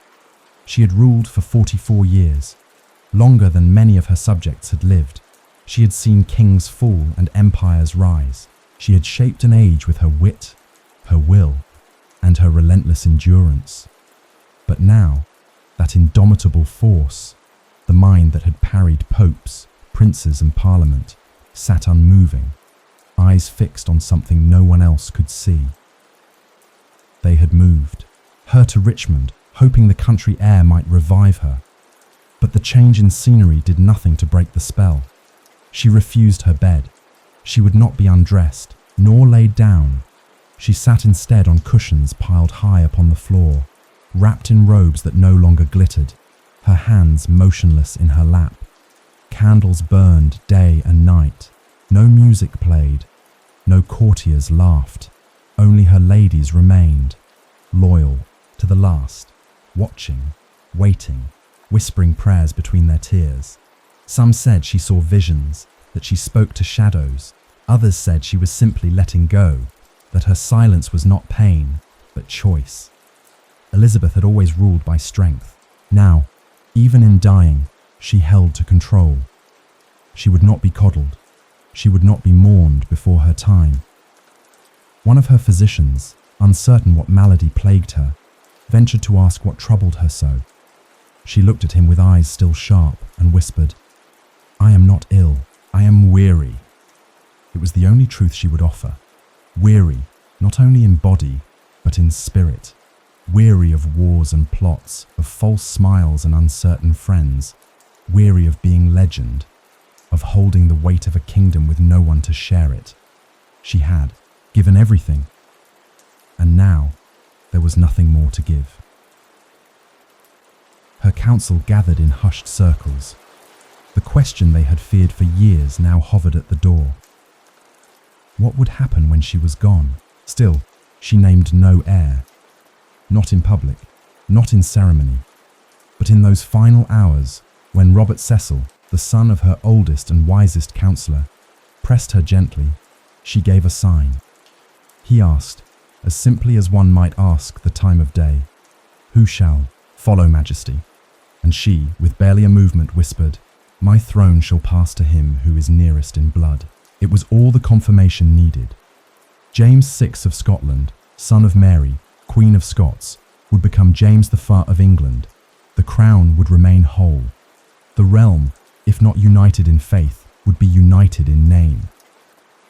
She had ruled for 44 years, longer than many of her subjects had lived. She had seen kings fall and empires rise. She had shaped an age with her wit, her will, and her relentless endurance. But now, that indomitable force, the mind that had parried popes, princes and parliament, sat unmoving, eyes fixed on something no one else could see. They had moved, her to Richmond, hoping the country air might revive her. But the change in scenery did nothing to break the spell. She refused her bed. She would not be undressed, nor laid down. She sat instead on cushions piled high upon the floor, wrapped in robes that no longer glittered, her hands motionless in her lap. Candles burned day and night. No music played. No courtiers laughed. Only her ladies remained, loyal to the last, watching, waiting, whispering prayers between their tears. Some said she saw visions, that she spoke to shadows. Others said she was simply letting go, that her silence was not pain, but choice. Elizabeth had always ruled by strength. Now, even in dying, she held to control. She would not be coddled. She would not be mourned before her time. One of her physicians, uncertain what malady plagued her, ventured to ask what troubled her so. She looked at him with eyes still sharp and whispered, "I am not ill, I am weary." It was the only truth she would offer. Weary, not only in body, but in spirit. Weary of wars and plots, of false smiles and uncertain friends. Weary of being legend, of holding the weight of a kingdom with no one to share it. She had given everything, and now there was nothing more to give. Her council gathered in hushed circles. The question they had feared for years now hovered at the door. What would happen when she was gone? Still, she named no heir. Not in public, not in ceremony, but in those final hours when Robert Cecil, the son of her oldest and wisest counsellor, pressed her gently, she gave a sign. He asked, as simply as one might ask the time of day, "Who shall follow Majesty?" And she, with barely a movement, whispered, "My throne shall pass to him who is nearest in blood." It was all the confirmation needed. James VI of Scotland, son of Mary, Queen of Scots, would become James I of England. The crown would remain whole. The realm, if not united in faith, would be united in name.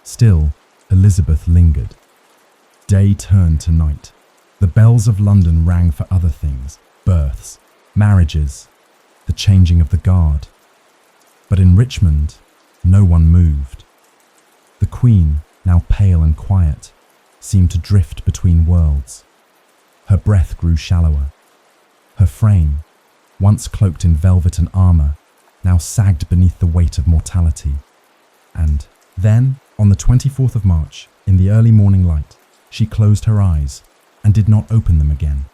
Still, Elizabeth lingered. Day turned to night. The bells of London rang for other things, births, marriages, the changing of the guard. But in Richmond, no one moved. The Queen, now pale and quiet, seemed to drift between worlds. Her breath grew shallower. Her frame, once cloaked in velvet and armour, now sagged beneath the weight of mortality. And then, on the 24th of March, in the early morning light, she closed her eyes and did not open them again.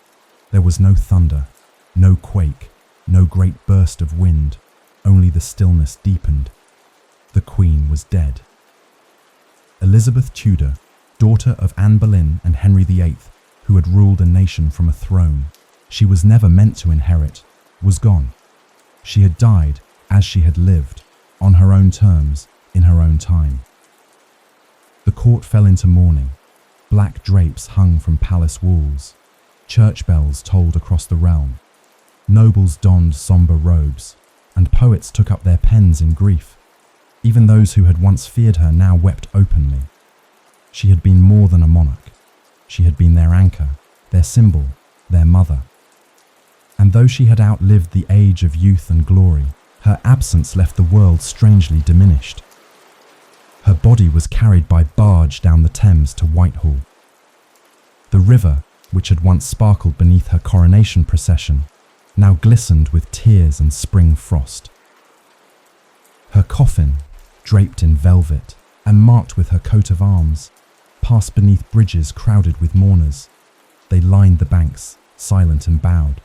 There was no thunder, no quake, no great burst of wind, only the stillness deepened. The Queen was dead. Elizabeth Tudor, daughter of Anne Boleyn and Henry VIII, who had ruled a nation from a throne she was never meant to inherit, was gone. She had died as she had lived, on her own terms, in her own time. The court fell into mourning. Black drapes hung from palace walls. Church bells tolled across the realm. Nobles donned sombre robes, and poets took up their pens in grief. Even those who had once feared her now wept openly. She had been more than a monarch. She had been their anchor, their symbol, their mother. And though she had outlived the age of youth and glory, her absence left the world strangely diminished. Her body was carried by barge down the Thames to Whitehall. The river, which had once sparkled beneath her coronation procession, now glistened with tears and spring frost. Her coffin, draped in velvet and marked with her coat of arms, passed beneath bridges crowded with mourners. They lined the banks, silent and bowed.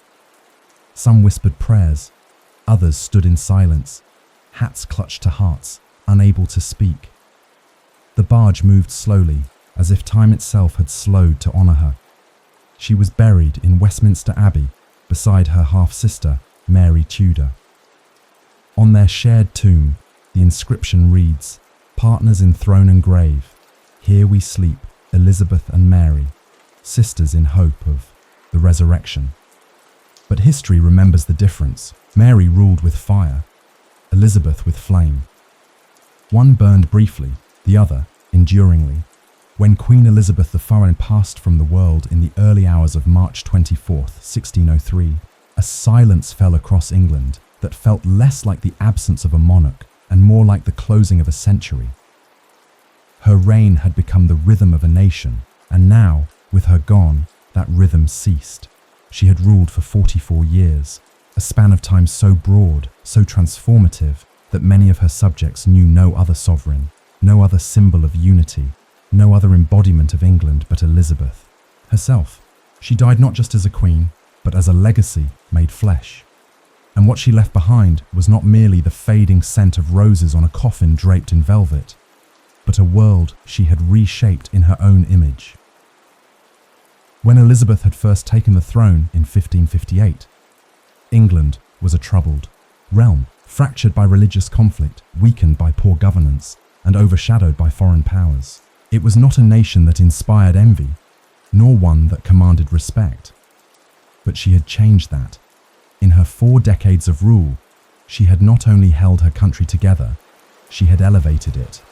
Some whispered prayers, others stood in silence, hats clutched to hearts, unable to speak. The barge moved slowly, as if time itself had slowed to honour her. She was buried in Westminster Abbey, beside her half-sister, Mary Tudor. On their shared tomb, the inscription reads, "Partners in throne and grave, here we sleep, Elizabeth and Mary, sisters in hope of the resurrection." But history remembers the difference. Mary ruled with fire, Elizabeth with flame. One burned briefly, the other enduringly. When Queen Elizabeth I passed from the world in the early hours of March 24th, 1603, a silence fell across England that felt less like the absence of a monarch and more like the closing of a century. Her reign had become the rhythm of a nation, and now, with her gone, that rhythm ceased. She had ruled for 44 years, a span of time so broad, so transformative, that many of her subjects knew no other sovereign, no other symbol of unity, no other embodiment of England but Elizabeth herself. She died not just as a queen, but as a legacy made flesh. And what she left behind was not merely the fading scent of roses on a coffin draped in velvet, but a world she had reshaped in her own image. When Elizabeth had first taken the throne in 1558, England was a troubled realm, fractured by religious conflict, weakened by poor governance, and overshadowed by foreign powers. It was not a nation that inspired envy, nor one that commanded respect. But she had changed that. In her 4 decades of rule, she had not only held her country together, she had elevated it.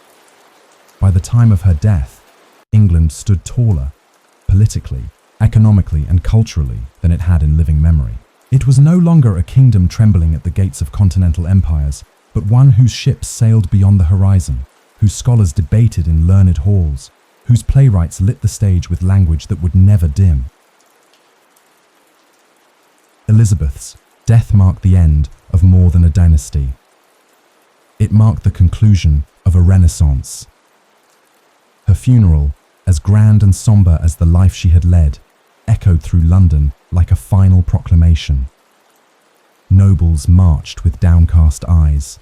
By the time of her death, England stood taller, politically, economically, and culturally than it had in living memory. It was no longer a kingdom trembling at the gates of continental empires, but one whose ships sailed beyond the horizon, whose scholars debated in learned halls, whose playwrights lit the stage with language that would never dim. Elizabeth's death marked the end of more than a dynasty. It marked the conclusion of a renaissance. Her funeral, as grand and sombre as the life she had led, echoed through London like a final proclamation. Nobles marched with downcast eyes,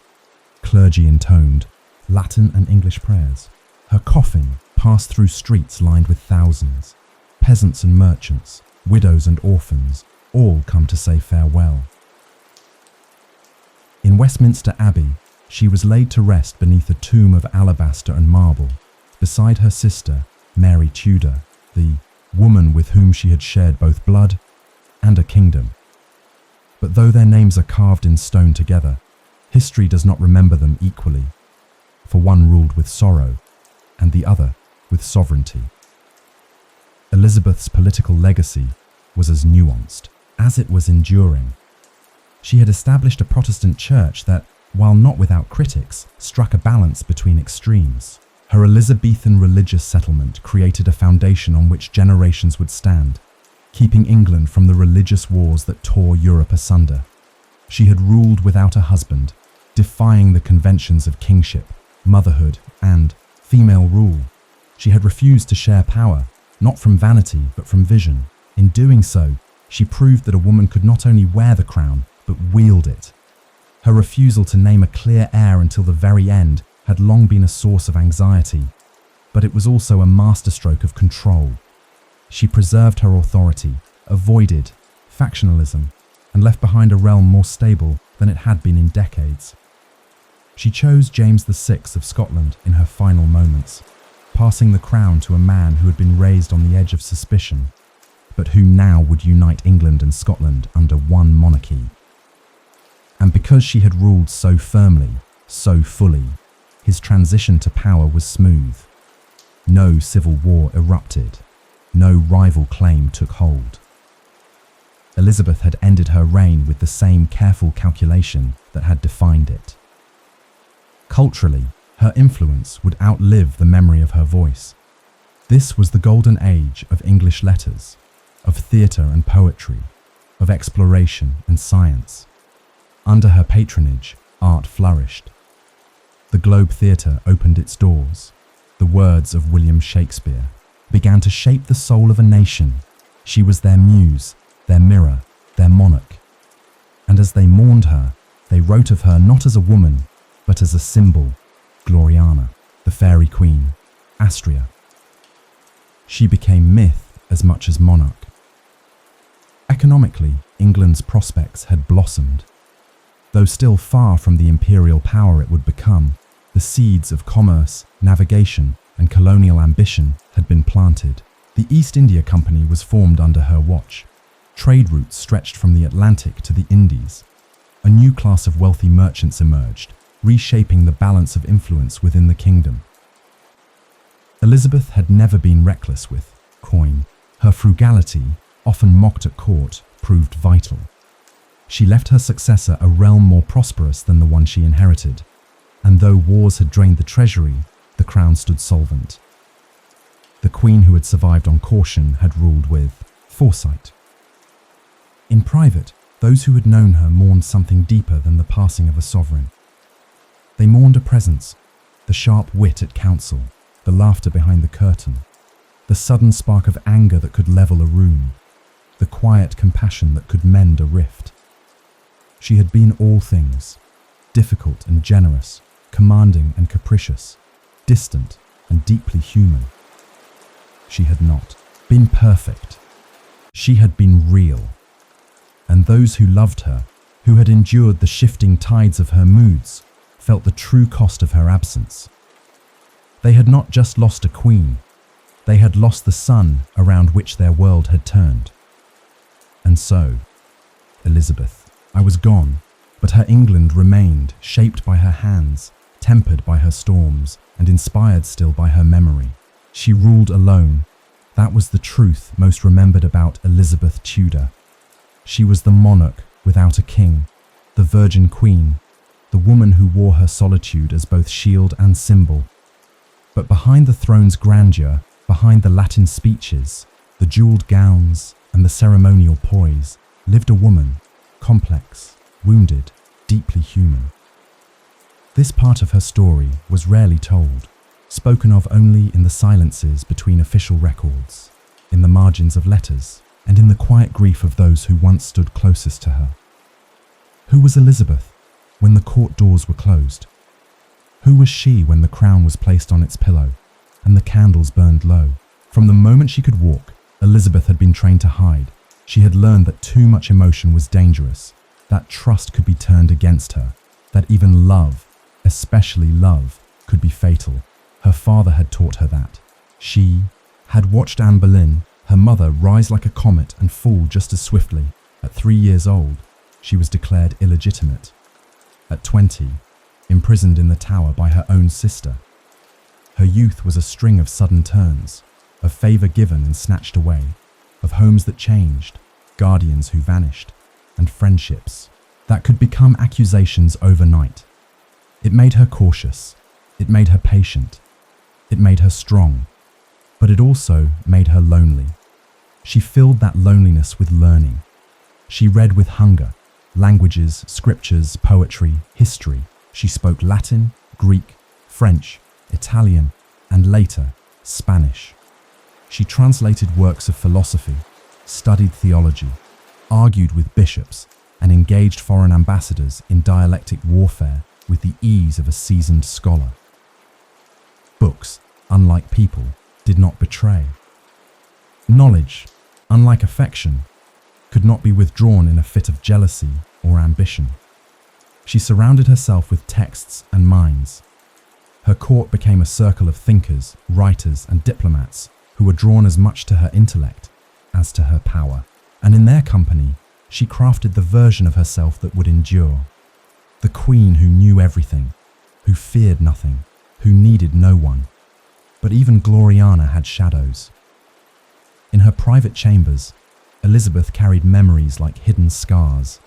clergy intoned Latin and English prayers. Her coffin passed through streets lined with thousands, peasants and merchants, widows and orphans, all come to say farewell. In Westminster Abbey, she was laid to rest beneath a tomb of alabaster and marble, beside her sister, Mary Tudor, the woman with whom she had shared both blood and a kingdom. But though their names are carved in stone together, history does not remember them equally, for one ruled with sorrow and the other with sovereignty. Elizabeth's political legacy was as nuanced as it was enduring. She had established a Protestant church that, while not without critics, struck a balance between extremes. Her Elizabethan religious settlement created a foundation on which generations would stand, keeping England from the religious wars that tore Europe asunder. She had ruled without a husband, defying the conventions of kingship, motherhood, and female rule. She had refused to share power, not from vanity, but from vision. In doing so, she proved that a woman could not only wear the crown, but wield it. Her refusal to name a clear heir until the very end had long been a source of anxiety, but it was also a masterstroke of control. She preserved her authority, avoided factionalism, and left behind a realm more stable than it had been in decades. She chose James VI of Scotland in her final moments, passing the crown to a man who had been raised on the edge of suspicion, but who now would unite England and Scotland under one monarchy. And because she had ruled so firmly, so fully, his transition to power was smooth. No civil war erupted. No rival claim took hold. Elizabeth had ended her reign with the same careful calculation that had defined it. Culturally, her influence would outlive the memory of her voice. This was the golden age of English letters, of theatre and poetry, of exploration and science. Under her patronage, art flourished. The Globe Theatre opened its doors. The words of William Shakespeare began to shape the soul of a nation. She was their muse, their mirror, their monarch. And as they mourned her, they wrote of her not as a woman, but as a symbol, Gloriana, the fairy queen, Astrea. She became myth as much as monarch. Economically, England's prospects had blossomed. Though still far from the imperial power it would become, the seeds of commerce, navigation, and colonial ambition had been planted. The East India Company was formed under her watch. Trade routes stretched from the Atlantic to the Indies. A new class of wealthy merchants emerged, reshaping the balance of influence within the kingdom. Elizabeth had never been reckless with coin. Her frugality, often mocked at court, proved vital. She left her successor a realm more prosperous than the one she inherited, and though wars had drained the treasury, the crown stood solvent. The queen who had survived on caution had ruled with foresight. In private, those who had known her mourned something deeper than the passing of a sovereign. They mourned a presence, the sharp wit at council, the laughter behind the curtain, the sudden spark of anger that could level a room, the quiet compassion that could mend a rift. She had been all things, difficult and generous, commanding and capricious, distant and deeply human. She had not been perfect. She had been real. And those who loved her, who had endured the shifting tides of her moods, felt the true cost of her absence. They had not just lost a queen, they had lost the sun around which their world had turned. And so, Elizabeth, I was gone, but her England remained, shaped by her hands, tempered by her storms, and inspired still by her memory. She ruled alone. That was the truth most remembered about Elizabeth Tudor. She was the monarch without a king, the virgin queen, the woman who wore her solitude as both shield and symbol. But behind the throne's grandeur, behind the Latin speeches, the jeweled gowns, and the ceremonial poise, lived a woman, complex, wounded, deeply human. This part of her story was rarely told, spoken of only in the silences between official records, in the margins of letters, and in the quiet grief of those who once stood closest to her. Who was Elizabeth when the court doors were closed? Who was she when the crown was placed on its pillow and the candles burned low? From the moment she could walk, Elizabeth had been trained to hide. She had learned that too much emotion was dangerous, that trust could be turned against her, that even love, especially love, could be fatal. Her father had taught her that. She had watched Anne Boleyn, her mother, rise like a comet and fall just as swiftly. At 3 years old, she was declared illegitimate. At 20, imprisoned in the Tower by her own sister. Her youth was a string of sudden turns, of favour given and snatched away, of homes that changed, guardians who vanished, and friendships that could become accusations overnight. It made her cautious, it made her patient, it made her strong, but it also made her lonely. She filled that loneliness with learning. She read with hunger, languages, scriptures, poetry, history. She spoke Latin, Greek, French, Italian, and later, Spanish. She translated works of philosophy, studied theology, argued with bishops, and engaged foreign ambassadors in dialectic warfare with the ease of a seasoned scholar. Books, unlike people, did not betray. Knowledge, unlike affection, could not be withdrawn in a fit of jealousy or ambition. She surrounded herself with texts and minds. Her court became a circle of thinkers, writers, and diplomats who were drawn as much to her intellect as to her power. And in their company, she crafted the version of herself that would endure. The queen who knew everything, who feared nothing, who needed no one. But even Gloriana had shadows. In her private chambers, Elizabeth carried memories like hidden scars.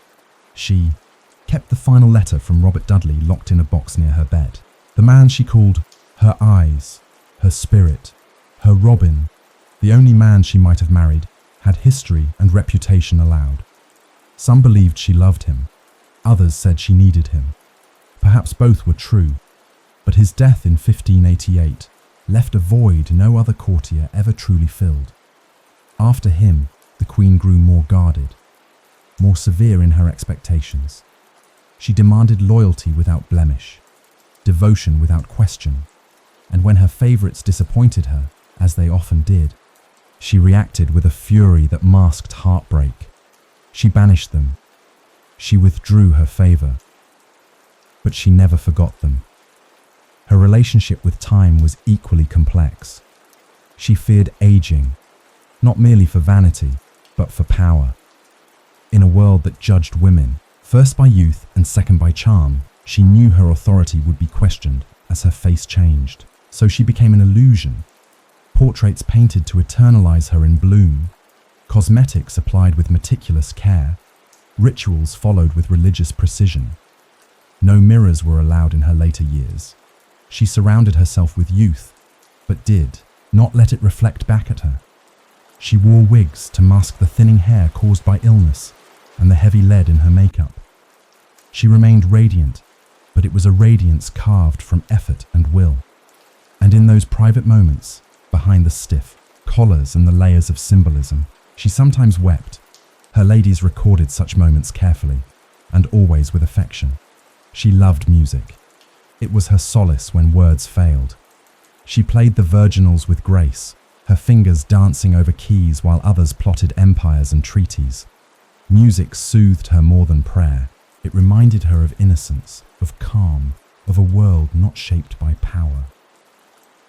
She kept the final letter from Robert Dudley locked in a box near her bed. The man she called her eyes, her spirit, her Robin, the only man she might have married, had history and reputation allowed. Some believed she loved him, others said she needed him. Perhaps both were true, but his death in 1588 left a void no other courtier ever truly filled. After him, the queen grew more guarded, more severe in her expectations. She demanded loyalty without blemish, devotion without question, and when her favourites disappointed her, as they often did, she reacted with a fury that masked heartbreak. She banished them. She withdrew her favour. But she never forgot them. Her relationship with time was equally complex. She feared ageing, not merely for vanity, but for power. In a world that judged women, first by youth and second by charm, She knew her authority would be questioned as her face changed, so she became an illusion. Portraits painted to eternalize her in bloom, cosmetics applied with meticulous care, rituals followed with religious precision. No mirrors were allowed in her later years. She surrounded herself with youth, but did not let it reflect back at her. She wore wigs to mask the thinning hair caused by illness and the heavy lead in her makeup. She remained radiant, but it was a radiance carved from effort and will. And in those private moments, behind the stiff collars and the layers of symbolism, she sometimes wept. Her ladies recorded such moments carefully, and always with affection. She loved music. It was her solace when words failed. She played the virginals with grace, her fingers dancing over keys while others plotted empires and treaties. Music soothed her more than prayer. It reminded her of innocence, of calm, of a world not shaped by power.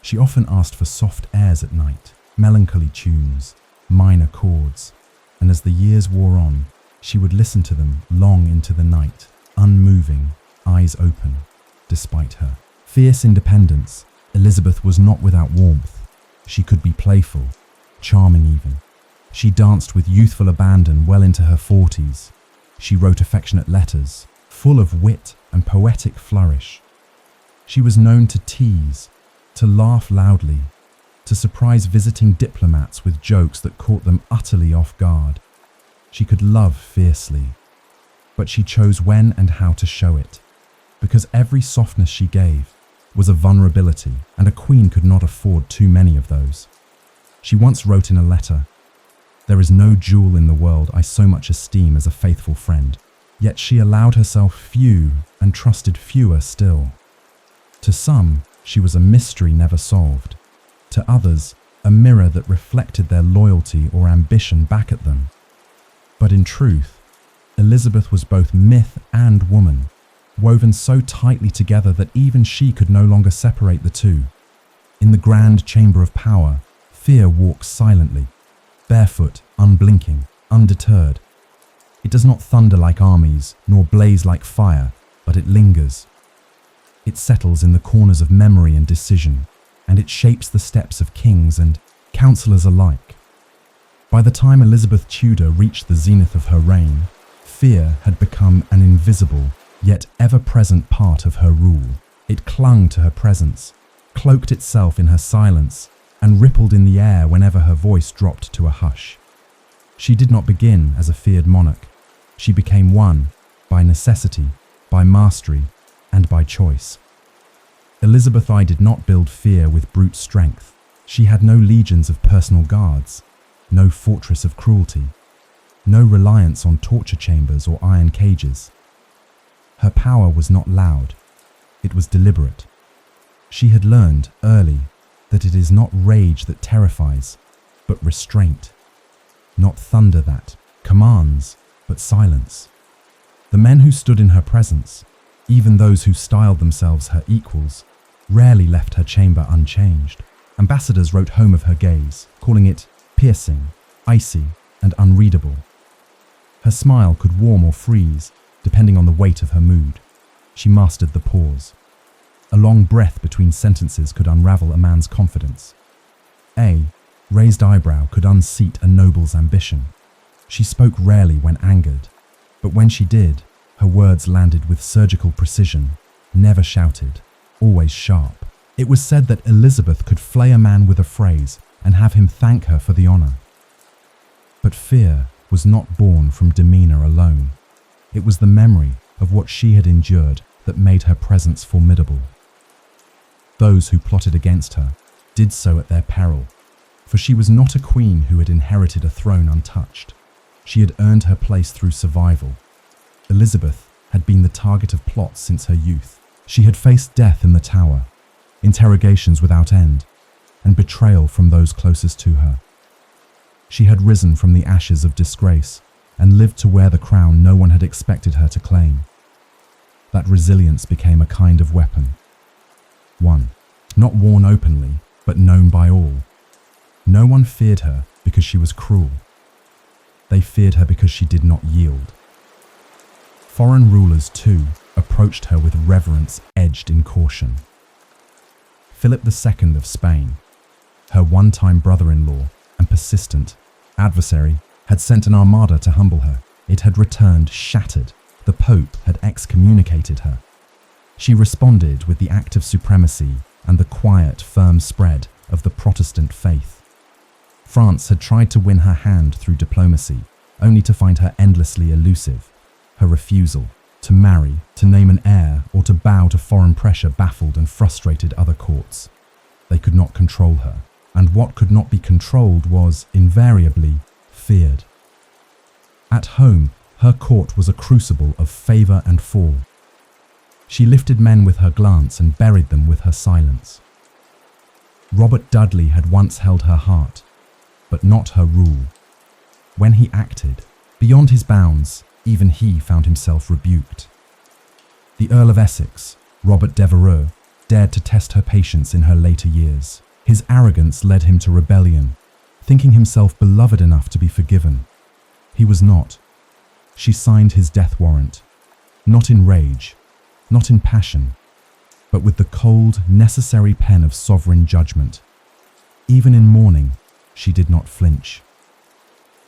She often asked for soft airs at night, melancholy tunes, minor chords, and as the years wore on, she would listen to them long into the night, unmoving, eyes open, despite her fierce independence. Elizabeth was not without warmth. She could be playful, charming even. She danced with youthful abandon well into her 40s. She wrote affectionate letters, full of wit and poetic flourish. She was known to tease, to laugh loudly, to surprise visiting diplomats with jokes that caught them utterly off guard. She could love fiercely, but she chose when and how to show it, because every softness she gave was a vulnerability, and a queen could not afford too many of those. She once wrote in a letter, "There is no jewel in the world I so much esteem as a faithful friend," yet she allowed herself few and trusted fewer still. To some, she was a mystery never solved. To others, a mirror that reflected their loyalty or ambition back at them. But in truth, Elizabeth was both myth and woman, woven so tightly together that even she could no longer separate the two. In the grand chamber of power, fear walks silently, barefoot, unblinking, undeterred. It does not thunder like armies, nor blaze like fire, but it lingers. It settles in the corners of memory and decision, and it shapes the steps of kings and councillors alike. By the time Elizabeth Tudor reached the zenith of her reign, fear had become an invisible, yet ever-present part of her rule. It clung to her presence, cloaked itself in her silence, and rippled in the air whenever her voice dropped to a hush. She did not begin as a feared monarch. She became one by necessity, by mastery, and by choice. Elizabeth I did not build fear with brute strength. She had no legions of personal guards, no fortress of cruelty, no reliance on torture chambers or iron cages. Her power was not loud, it was deliberate. She had learned early that it is not rage that terrifies, but restraint. Not thunder that commands, but silence. The men who stood in her presence, even those who styled themselves her equals, rarely left her chamber unchanged. Ambassadors wrote home of her gaze, calling it piercing, icy, and unreadable. Her smile could warm or freeze, depending on the weight of her mood. She mastered the pause. A long breath between sentences could unravel a man's confidence. A raised eyebrow could unseat a noble's ambition. She spoke rarely when angered, but when she did, her words landed with surgical precision, never shouted, always sharp. It was said that Elizabeth could flay a man with a phrase and have him thank her for the honor. But fear was not born from demeanor alone. It was the memory of what she had endured that made her presence formidable. Those who plotted against her did so at their peril, for she was not a queen who had inherited a throne untouched. She had earned her place through survival. Elizabeth had been the target of plots since her youth. She had faced death in the Tower, interrogations without end, and betrayal from those closest to her. She had risen from the ashes of disgrace and lived to wear the crown no one had expected her to claim. That resilience became a kind of weapon. One, not worn openly, but known by all. No one feared her because she was cruel. They feared her because she did not yield. Foreign rulers, too, approached approached her with reverence edged in caution. Philip II of Spain, her one-time brother-in-law and persistent adversary, had sent an armada to humble her. It had returned shattered. The Pope had excommunicated her. She responded with the active supremacy and the quiet, firm spread of the Protestant faith. France had tried to win her hand through diplomacy, only to find her endlessly elusive. Her refusal to marry, to name an heir, or to bow to foreign pressure baffled and frustrated other courts. They could not control her, and what could not be controlled was, invariably, feared. At home, her court was a crucible of favour and fall. She lifted men with her glance and buried them with her silence. Robert Dudley had once held her heart, but not her rule. When he acted, beyond his bounds, even he found himself rebuked. The Earl of Essex, Robert Devereux, dared to test her patience in her later years. His arrogance led him to rebellion, thinking himself beloved enough to be forgiven. He was not. She signed his death warrant, not in rage, not in passion, but with the cold, necessary pen of sovereign judgment. Even in mourning, she did not flinch.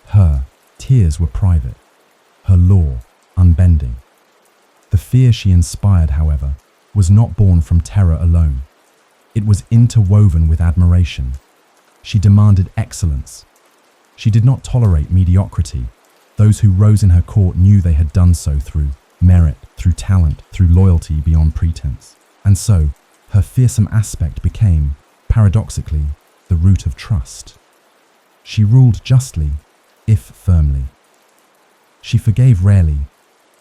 Her tears were private, her law unbending. The fear she inspired, however, was not born from terror alone. It was interwoven with admiration. She demanded excellence. She did not tolerate mediocrity. Those who rose in her court knew they had done so through merit, through talent, through loyalty beyond pretense. And so, her fearsome aspect became, paradoxically, the root of trust. She ruled justly, if firmly. She forgave rarely,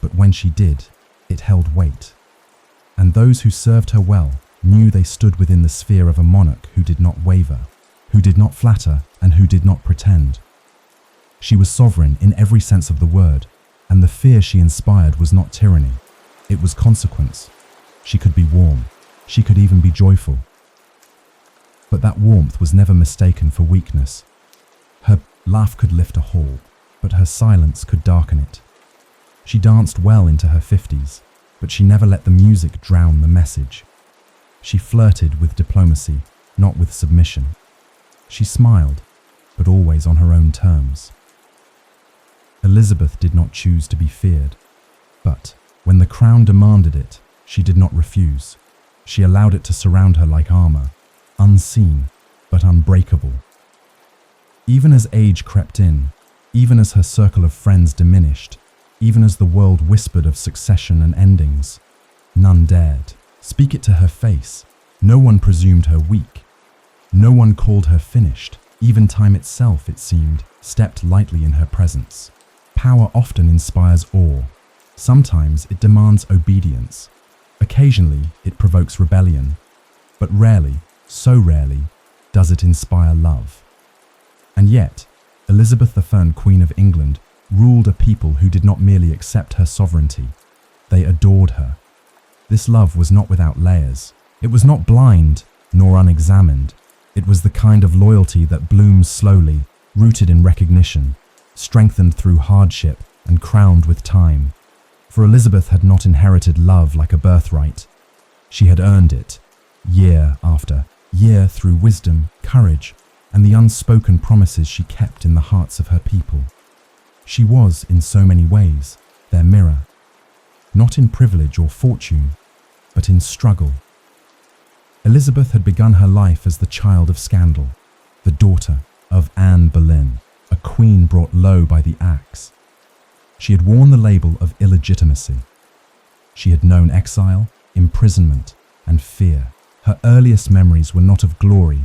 but when she did, it held weight. And those who served her well knew they stood within the sphere of a monarch who did not waver, who did not flatter, and who did not pretend. She was sovereign in every sense of the word, and the fear she inspired was not tyranny. It was consequence. She could be warm. She could even be joyful. But that warmth was never mistaken for weakness. Her laugh could lift a hall, but her silence could darken it. She danced well into her 50s, but she never let the music drown the message. She flirted with diplomacy, not with submission. She smiled, but always on her own terms. Elizabeth did not choose to be feared, but when the crown demanded it, she did not refuse. She allowed it to surround her like armor, unseen but unbreakable. Even as age crept in, even as her circle of friends diminished, even as the world whispered of succession and endings, none dared speak it to her face. No one presumed her weak. No one called her finished. Even time itself, it seemed, stepped lightly in her presence. Power often inspires awe. Sometimes it demands obedience. Occasionally it provokes rebellion. But rarely, so rarely, does it inspire love. And yet, Elizabeth I, Queen of England, ruled a people who did not merely accept her sovereignty. They adored her. This love was not without layers. It was not blind, nor unexamined. It was the kind of loyalty that blooms slowly, rooted in recognition, strengthened through hardship, and crowned with time. For Elizabeth had not inherited love like a birthright. She had earned it, year after year, through wisdom, courage, and the unspoken promises she kept in the hearts of her people. She was, in so many ways, their mirror, not in privilege or fortune, but in struggle. Elizabeth had begun her life as the child of scandal, the daughter of Anne Boleyn, a queen brought low by the axe. She had worn the label of illegitimacy. She had known exile, imprisonment, and fear. Her earliest memories were not of glory,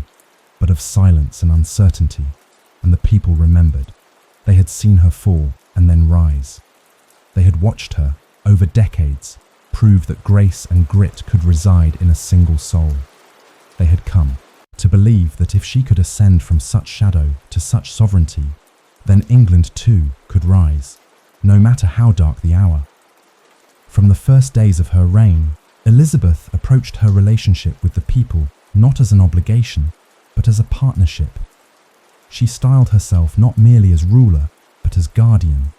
but of silence and uncertainty, and the people remembered. They had seen her fall and then rise. They had watched her, over decades, prove that grace and grit could reside in a single soul. They had come to believe that if she could ascend from such shadow to such sovereignty, then England too could rise, no matter how dark the hour. From the first days of her reign, Elizabeth approached her relationship with the people not as an obligation, but as a partnership. She styled herself not merely as ruler, but as guardian.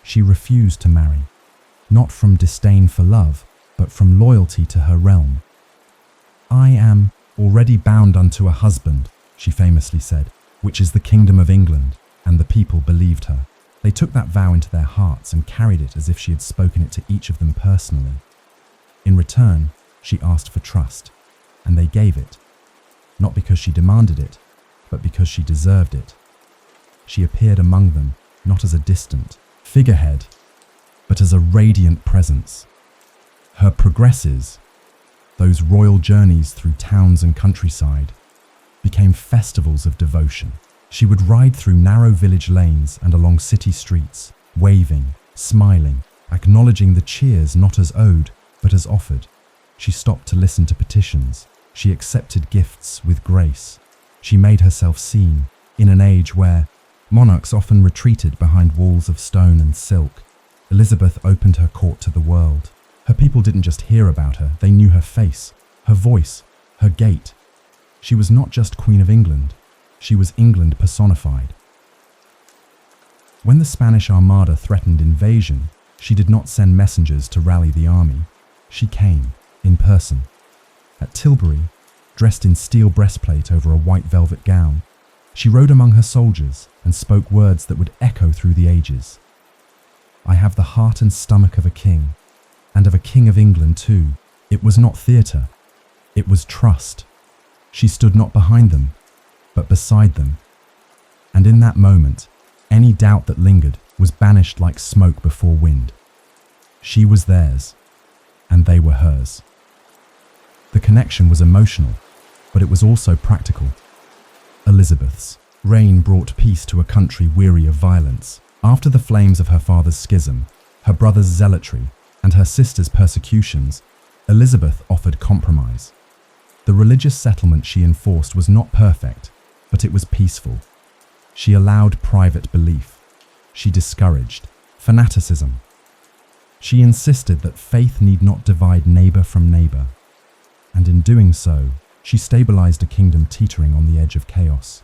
She refused to marry, not from disdain for love, but from loyalty to her realm. "I am already bound unto a husband," she famously said, "which is the kingdom of England," and the people believed her. They took that vow into their hearts and carried it as if she had spoken it to each of them personally. In return, she asked for trust, and they gave it, not because she demanded it, but because she deserved it. She appeared among them, not as a distant figurehead, but as a radiant presence. Her progresses, those royal journeys through towns and countryside, became festivals of devotion. She would ride through narrow village lanes and along city streets, waving, smiling, acknowledging the cheers not as owed, but as offered. She stopped to listen to petitions. She accepted gifts with grace. She made herself seen in an age where monarchs often retreated behind walls of stone and silk. Elizabeth opened her court to the world. Her people didn't just hear about her, they knew her face, her voice, her gait. She was not just Queen of England, she was England personified. When the Spanish Armada threatened invasion, she did not send messengers to rally the army. She came, in person. At Tilbury, dressed in steel breastplate over a white velvet gown, she rode among her soldiers and spoke words that would echo through the ages. "I have the heart and stomach of a king, and of a king of England too." It was not theatre, it was trust. She stood not behind them, but beside them. And in that moment, any doubt that lingered was banished like smoke before wind. She was theirs, and they were hers. The connection was emotional, but it was also practical. Elizabeth's reign brought peace to a country weary of violence. After the flames of her father's schism, her brother's zealotry, and her sister's persecutions, Elizabeth offered compromise. The religious settlement she enforced was not perfect, but it was peaceful. She allowed private belief. She discouraged fanaticism. She insisted that faith need not divide neighbour from neighbour. And in doing so, she stabilized a kingdom teetering on the edge of chaos.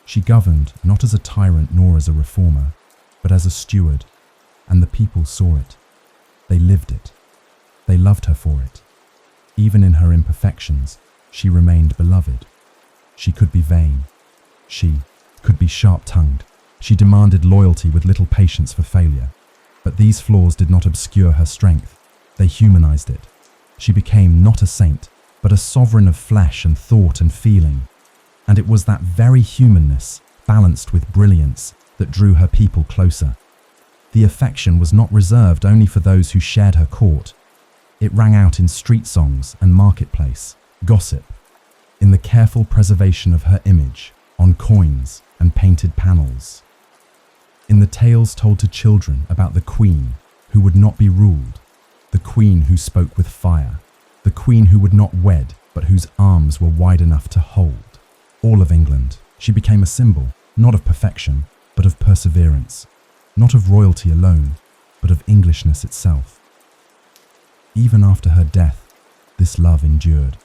She governed not as a tyrant nor as a reformer, but as a steward, and the people saw it. They lived it. They loved her for it. Even in her imperfections, she remained beloved. She could be vain. She could be sharp-tongued. She demanded loyalty with little patience for failure. But these flaws did not obscure her strength. They humanized it. She became not a saint, but a sovereign of flesh and thought and feeling. And it was that very humanness, balanced with brilliance, that drew her people closer. The affection was not reserved only for those who shared her court. It rang out in street songs and marketplace gossip, in the careful preservation of her image, on coins and painted panels, in the tales told to children about the queen who would not be ruled, the queen who spoke with fire, the queen who would not wed but whose arms were wide enough to hold. All of England, she became a symbol, not of perfection, but of perseverance, not of royalty alone, but of Englishness itself. Even after her death, this love endured.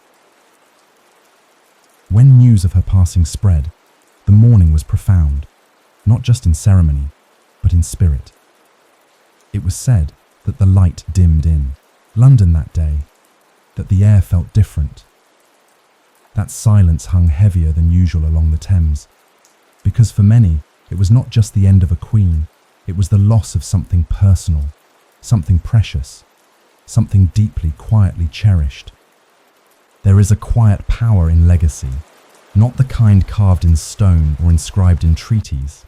When news of her passing spread, the mourning was profound, not just in ceremony, but in spirit. It was said that the light dimmed in London that day, that the air felt different, that silence hung heavier than usual along the Thames, because for many, it was not just the end of a queen, it was the loss of something personal, something precious, something deeply, quietly cherished. There is a quiet power in legacy, not the kind carved in stone or inscribed in treaties,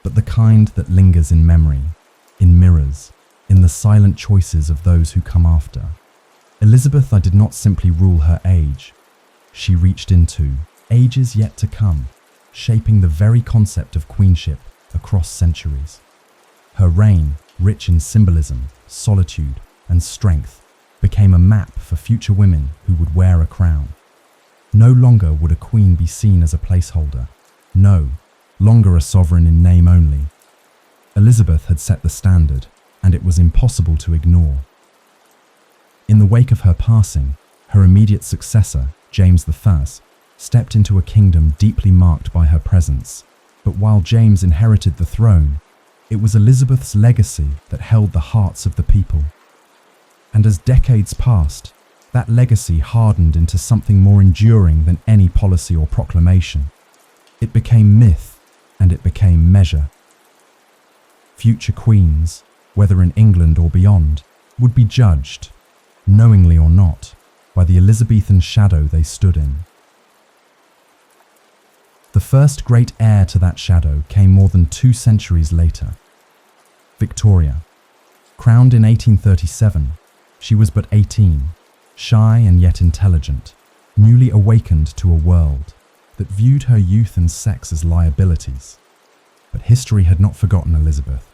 but the kind that lingers in memory, in mirrors, in the silent choices of those who come after. Elizabeth did not simply rule her age. She reached into ages yet to come, shaping the very concept of queenship across centuries. Her reign, rich in symbolism, solitude, and strength, became a map for future women who would wear a crown. No longer would a queen be seen as a placeholder. No longer a sovereign in name only. Elizabeth had set the standard, and it was impossible to ignore. In the wake of her passing, her immediate successor, James I, stepped into a kingdom deeply marked by her presence. But while James inherited the throne, it was Elizabeth's legacy that held the hearts of the people. And as decades passed, that legacy hardened into something more enduring than any policy or proclamation. It became myth, and it became measure. Future queens, whether in England or beyond, would be judged, knowingly or not, by the Elizabethan shadow they stood in. The first great heir to that shadow came more than 2 centuries later. Victoria. Crowned in 1837, she was but 18, shy and yet intelligent, newly awakened to a world that viewed her youth and sex as liabilities. But history had not forgotten Elizabeth,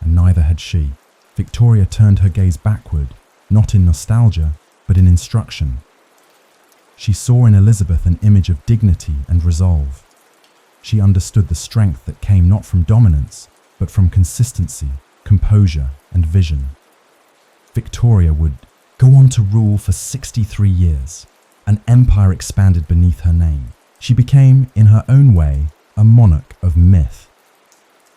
and neither had she. Victoria turned her gaze backward, not in nostalgia, but in instruction. She saw in Elizabeth an image of dignity and resolve. She understood the strength that came not from dominance, but from consistency, composure, and vision. Victoria would go on to rule for 63 years. An empire expanded beneath her name. She became, in her own way, a monarch of myth.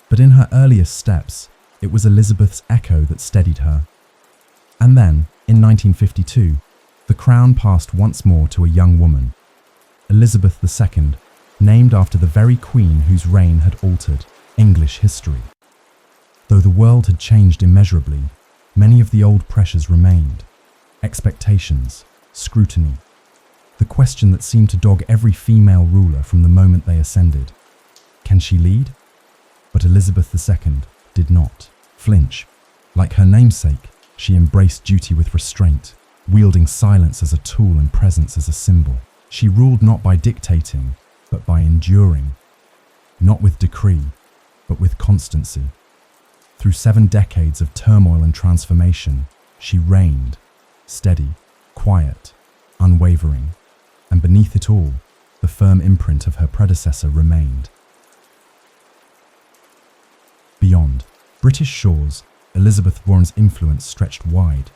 But in her earliest steps, it was Elizabeth's echo that steadied her. And then, in 1952, the crown passed once more to a young woman, Elizabeth II, named after the very queen whose reign had altered English history. Though the world had changed immeasurably, many of the old pressures remained. Expectations, scrutiny, the question that seemed to dog every female ruler from the moment they ascended. Can she lead? But Elizabeth II did not flinch. Like her namesake, she embraced duty with restraint, wielding silence as a tool and presence as a symbol. She ruled not by dictating, but by enduring. Not with decree, but with constancy. Through 7 decades of turmoil and transformation, she reigned, steady, quiet, unwavering, and beneath it all, the firm imprint of her predecessor remained. Beyond British shores, Elizabeth Warren's influence stretched wide,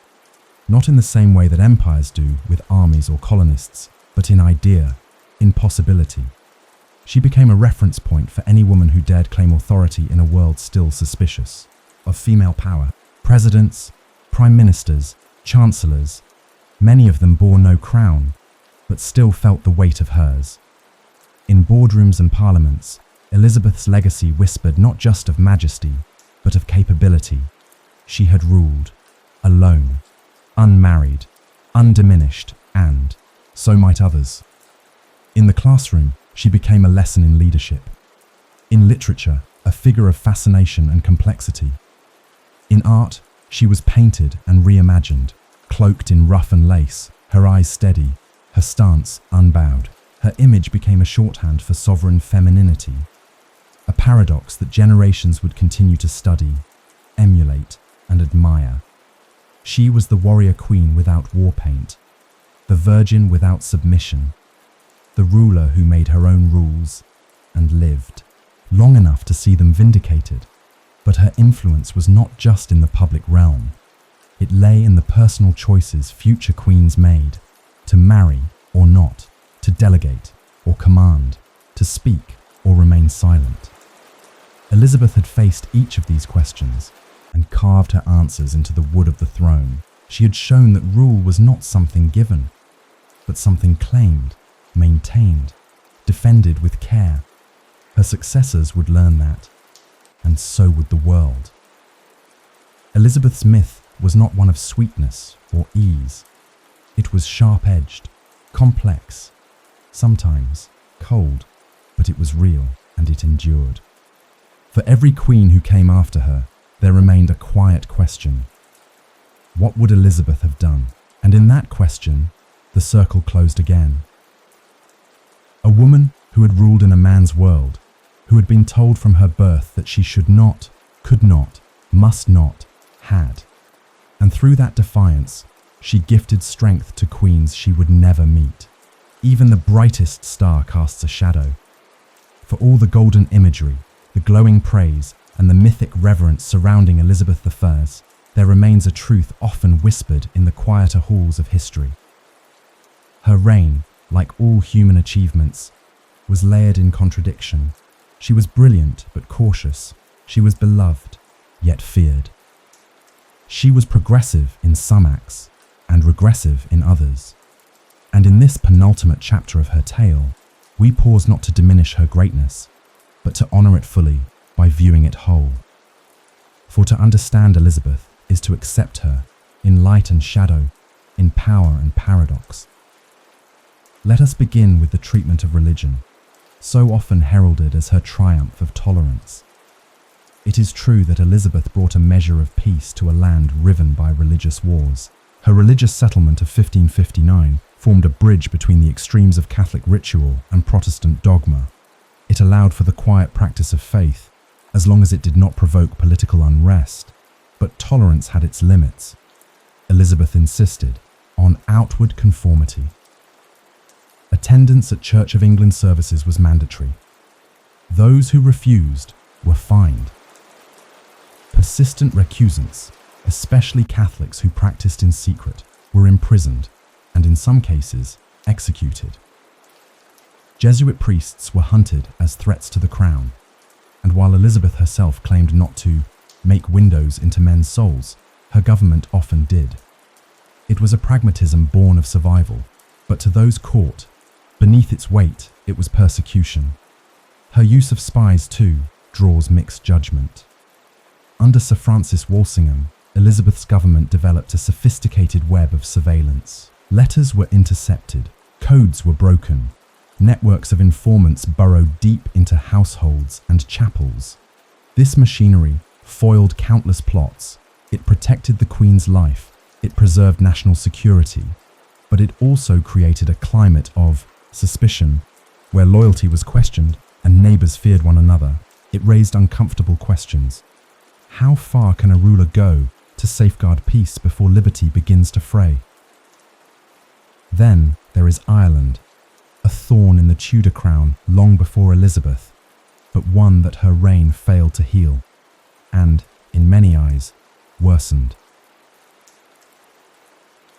not in the same way that empires do with armies or colonists, but in idea, in possibility. She became a reference point for any woman who dared claim authority in a world still suspicious of female power. Presidents, prime ministers, chancellors, many of them bore no crown, but still felt the weight of hers. In boardrooms and parliaments, Elizabeth's legacy whispered not just of majesty, but of capability. She had ruled, alone, unmarried, undiminished, and so might others. In the classroom, she became a lesson in leadership. In literature, a figure of fascination and complexity. In art, she was painted and reimagined, cloaked in ruff and lace, her eyes steady, her stance unbowed. Her image became a shorthand for sovereign femininity, a paradox that generations would continue to study, emulate, and admire. She was the warrior queen without war paint, the virgin without submission, the ruler who made her own rules and lived, long enough to see them vindicated. But her influence was not just in the public realm. It lay in the personal choices future queens made, to marry or not, to delegate or command, to speak or remain silent. Elizabeth had faced each of these questions and carved her answers into the wood of the throne. She had shown that rule was not something given, but something claimed, maintained, defended with care. Her successors would learn that, and so would the world. Elizabeth's myth was not one of sweetness or ease. It was sharp-edged, complex, sometimes cold, but it was real and it endured. For every queen who came after her, there remained a quiet question. What would Elizabeth have done? And in that question, the circle closed again. A woman who had ruled in a man's world, who had been told from her birth that she should not, could not, must not, had. And through that defiance, she gifted strength to queens she would never meet. Even the brightest star casts a shadow. For all the golden imagery, the glowing praise, and the mythic reverence surrounding Elizabeth I, there remains a truth often whispered in the quieter halls of history. Her reign, like all human achievements, was layered in contradiction. She was brilliant but cautious. She was beloved, yet feared. She was progressive in some acts, and regressive in others. And in this penultimate chapter of her tale, we pause not to diminish her greatness, but to honor it fully by viewing it whole. For to understand Elizabeth is to accept her in light and shadow, in power and paradox. Let us begin with the treatment of religion, so often heralded as her triumph of tolerance. It is true that Elizabeth brought a measure of peace to a land riven by religious wars. Her religious settlement of 1559 formed a bridge between the extremes of Catholic ritual and Protestant dogma. It allowed for the quiet practice of faith, as long as it did not provoke political unrest. But tolerance had its limits. Elizabeth insisted on outward conformity. Attendance at Church of England services was mandatory. Those who refused were fined. Persistent recusants, especially Catholics who practiced in secret, were imprisoned and in some cases executed. Jesuit priests were hunted as threats to the crown, and while Elizabeth herself claimed not to make windows into men's souls, her government often did. It was a pragmatism born of survival, but to those caught, beneath its weight, it was persecution. Her use of spies, too, draws mixed judgment. Under Sir Francis Walsingham, Elizabeth's government developed a sophisticated web of surveillance. Letters were intercepted, codes were broken, networks of informants burrowed deep into households and chapels. This machinery foiled countless plots. It protected the Queen's life, it preserved national security, but it also created a climate of suspicion, where loyalty was questioned and neighbours feared one another. It raised uncomfortable questions. How far can a ruler go to safeguard peace before liberty begins to fray? Then there is Ireland, a thorn in the Tudor crown long before Elizabeth, but one that her reign failed to heal, and, in many eyes, worsened.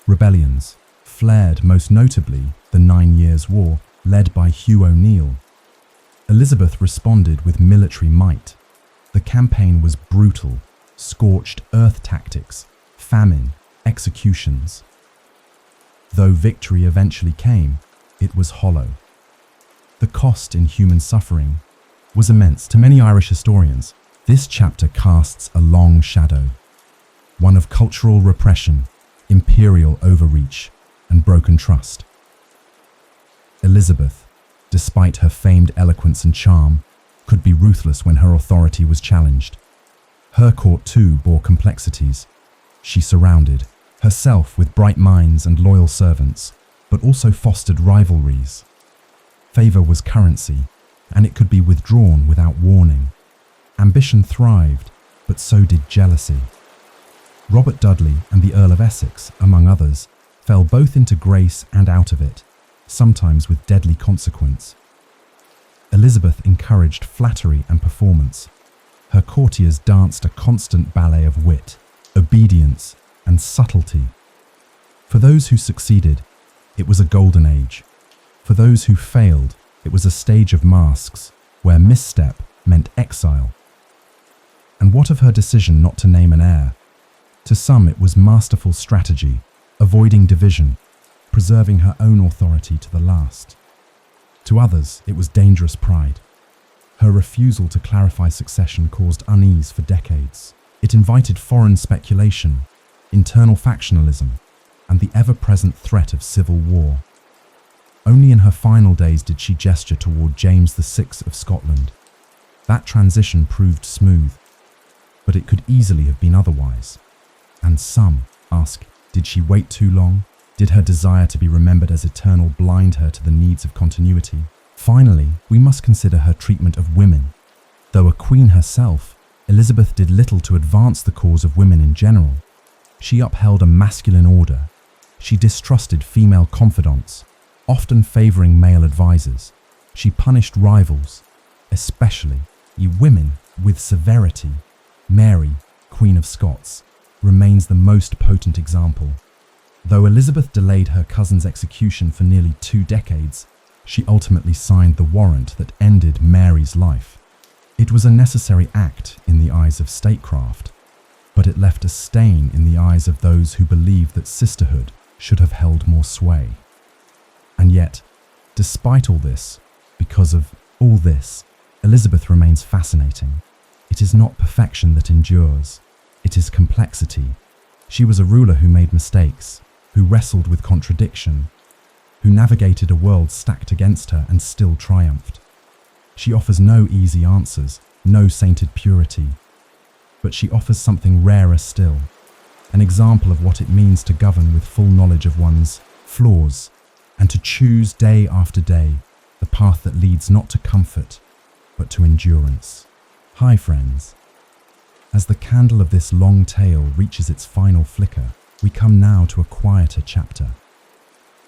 Rebellions flared, most notably the 9 Years' War, led by Hugh O'Neill. Elizabeth responded with military might. The campaign was brutal, scorched earth tactics, famine, executions. Though victory eventually came, it was hollow. The cost in human suffering was immense. To many Irish historians, this chapter casts a long shadow, one of cultural repression, imperial overreach, and broken trust. Elizabeth, despite her famed eloquence and charm, could be ruthless when her authority was challenged. Her court too bore complexities. She surrounded herself with bright minds and loyal servants, but also fostered rivalries. Favour was currency, and it could be withdrawn without warning. Ambition thrived, but so did jealousy. Robert Dudley and the Earl of Essex, among others, fell both into grace and out of it, sometimes with deadly consequence. Elizabeth encouraged flattery and performance. Her courtiers danced a constant ballet of wit, obedience, and subtlety. For those who succeeded, it was a golden age. For those who failed, it was a stage of masks, where misstep meant exile. And what of her decision not to name an heir? To some it was masterful strategy, avoiding division, preserving her own authority to the last. To others, it was dangerous pride. Her refusal to clarify succession caused unease for decades. It invited foreign speculation, internal factionalism, and the ever-present threat of civil war. Only in her final days did she gesture toward James VI of Scotland. That transition proved smooth, but it could easily have been otherwise. And some ask, did she wait too long? Did her desire to be remembered as eternal blind her to the needs of continuity? Finally, we must consider her treatment of women. Though a queen herself, Elizabeth did little to advance the cause of women in general. She upheld a masculine order. She distrusted female confidants, often favouring male advisors. She punished rivals, especially women, with severity. Mary, Queen of Scots, remains the most potent example. Though Elizabeth delayed her cousin's execution for nearly 2 decades, she ultimately signed the warrant that ended Mary's life. It was a necessary act in the eyes of statecraft, but it left a stain in the eyes of those who believed that sisterhood should have held more sway. And yet, despite all this, because of all this, Elizabeth remains fascinating. It is not perfection that endures, it is complexity. She was a ruler who made mistakes, who wrestled with contradiction, who navigated a world stacked against her and still triumphed. She offers no easy answers, no sainted purity, but she offers something rarer still, an example of what it means to govern with full knowledge of one's flaws and to choose day after day the path that leads not to comfort, but to endurance. Hi friends. As the candle of this long tale reaches its final flicker, we come now to a quieter chapter.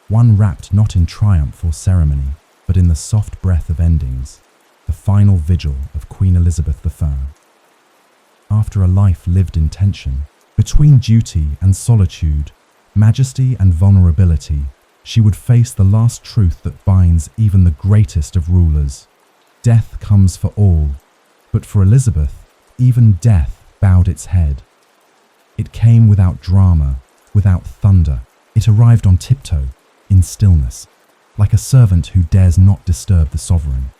One wrapped not in triumph or ceremony, but in the soft breath of endings, the final vigil of Queen Elizabeth I. After a life lived in tension, between duty and solitude, majesty and vulnerability, she would face the last truth that binds even the greatest of rulers. Death comes for all, but for Elizabeth, even death bowed its head. It came without drama, without thunder. It arrived on tiptoe, in stillness, like a servant who dares not disturb the sovereign.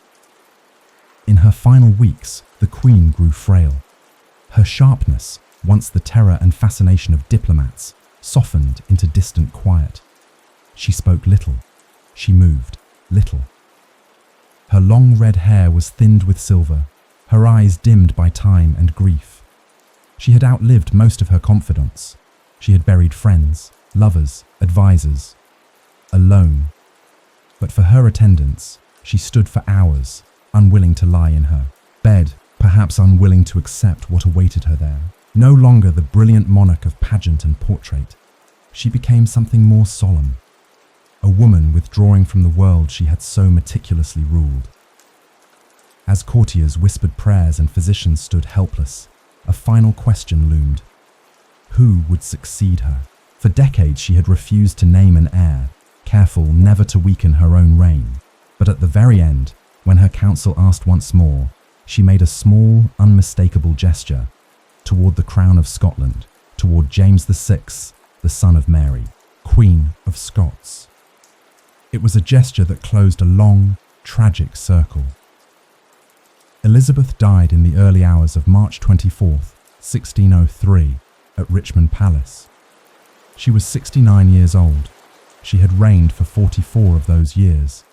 In her final weeks, the Queen grew frail. Her sharpness, once the terror and fascination of diplomats, softened into distant quiet. She spoke little. She moved little. Her long red hair was thinned with silver, her eyes dimmed by time and grief. She had outlived most of her confidants. She had buried friends, lovers, advisors, alone. But for her attendants, she stood for hours, unwilling to lie in her bed, perhaps unwilling to accept what awaited her there. No longer the brilliant monarch of pageant and portrait, she became something more solemn, a woman withdrawing from the world she had so meticulously ruled. As courtiers whispered prayers and physicians stood helpless, a final question loomed. Who would succeed her? For decades she had refused to name an heir, careful never to weaken her own reign. But at the very end, when her council asked once more, she made a small, unmistakable gesture toward the crown of Scotland, toward James VI, the son of Mary, Queen of Scots. It was a gesture that closed a long, tragic circle. Elizabeth died in the early hours of March 24th, 1603, at Richmond Palace. She was 69 years old. She had reigned for 44 of those years.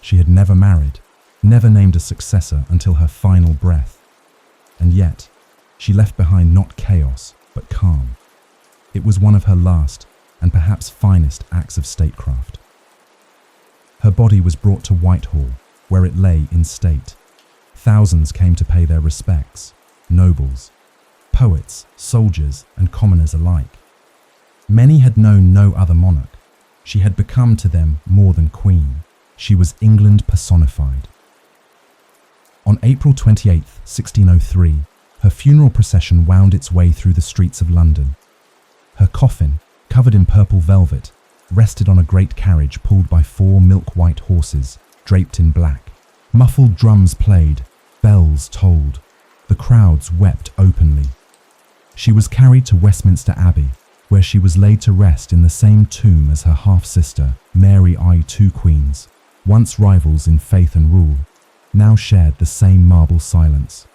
She had never married, never named a successor until her final breath. And yet, she left behind not chaos, but calm. It was one of her last, and perhaps finest, acts of statecraft. Her body was brought to Whitehall, where it lay in state. Thousands came to pay their respects, nobles, poets, soldiers, and commoners alike. Many had known no other monarch. She had become to them more than queen. She was England personified. On April 28, 1603, her funeral procession wound its way through the streets of London. Her coffin, covered in purple velvet, rested on a great carriage pulled by 4 milk-white horses, draped in black. Muffled drums played, bells tolled. The crowds wept openly. She was carried to Westminster Abbey, where she was laid to rest in the same tomb as her half-sister, Mary I, two queens, once rivals in faith and rule, now shared the same marble silence.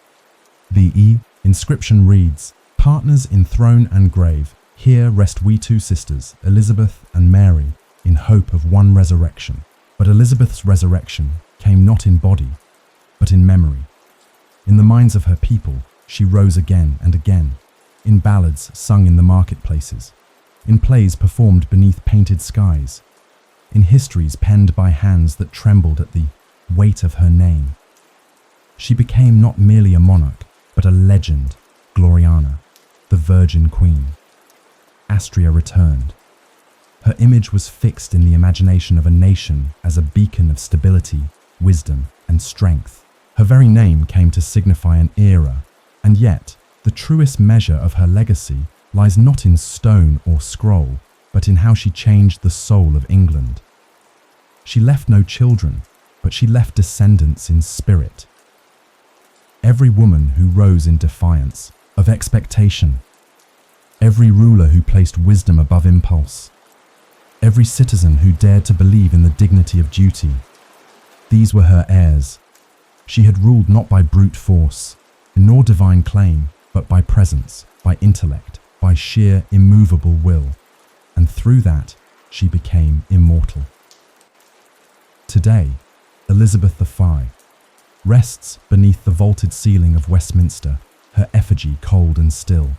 The inscription reads, "Partners in throne and grave, here rest we two sisters, Elizabeth and Mary, in hope of one resurrection." But Elizabeth's resurrection came not in body, but in memory. In the minds of her people, she rose again and again, in ballads sung in the marketplaces, in plays performed beneath painted skies, in histories penned by hands that trembled at the weight of her name. She became not merely a monarch, but a legend, Gloriana, the Virgin Queen. Astria returned. Her image was fixed in the imagination of a nation as a beacon of stability, wisdom, and strength. Her very name came to signify an era, and yet, the truest measure of her legacy lies not in stone or scroll, but in how she changed the soul of England. She left no children, but she left descendants in spirit. Every woman who rose in defiance of expectation, every ruler who placed wisdom above impulse, every citizen who dared to believe in the dignity of duty. These were her heirs. She had ruled not by brute force, nor divine claim, but by presence, by intellect, by sheer immovable will, and through that she became immortal. Today, Elizabeth I rests beneath the vaulted ceiling of Westminster, her effigy cold and still.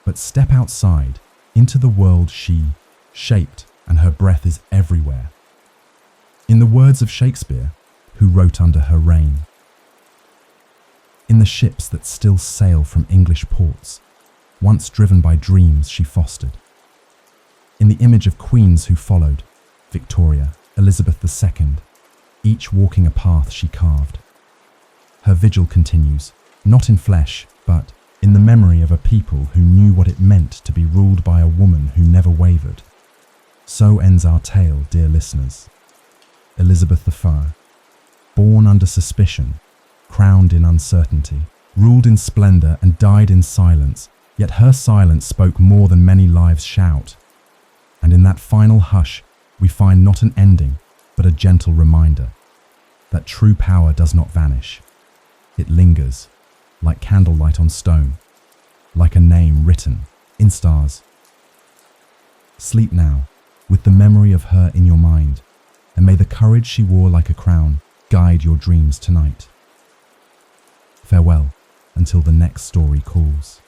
But step outside, into the world she shaped, and her breath is everywhere. In the words of Shakespeare, who wrote under her reign, in the ships that still sail from English ports, once driven by dreams she fostered. In the image of queens who followed, Victoria, Elizabeth II, each walking a path she carved. Her vigil continues, not in flesh, but in the memory of a people who knew what it meant to be ruled by a woman who never wavered. So ends our tale, dear listeners. Elizabeth I, born under suspicion, crowned in uncertainty, ruled in splendor and died in silence, yet her silence spoke more than many lives shout. And in that final hush, we find not an ending, but a gentle reminder that true power does not vanish. It lingers, like candlelight on stone, like a name written in stars. Sleep now, with the memory of her in your mind, and may the courage she wore like a crown guide your dreams tonight. Farewell, until the next story calls.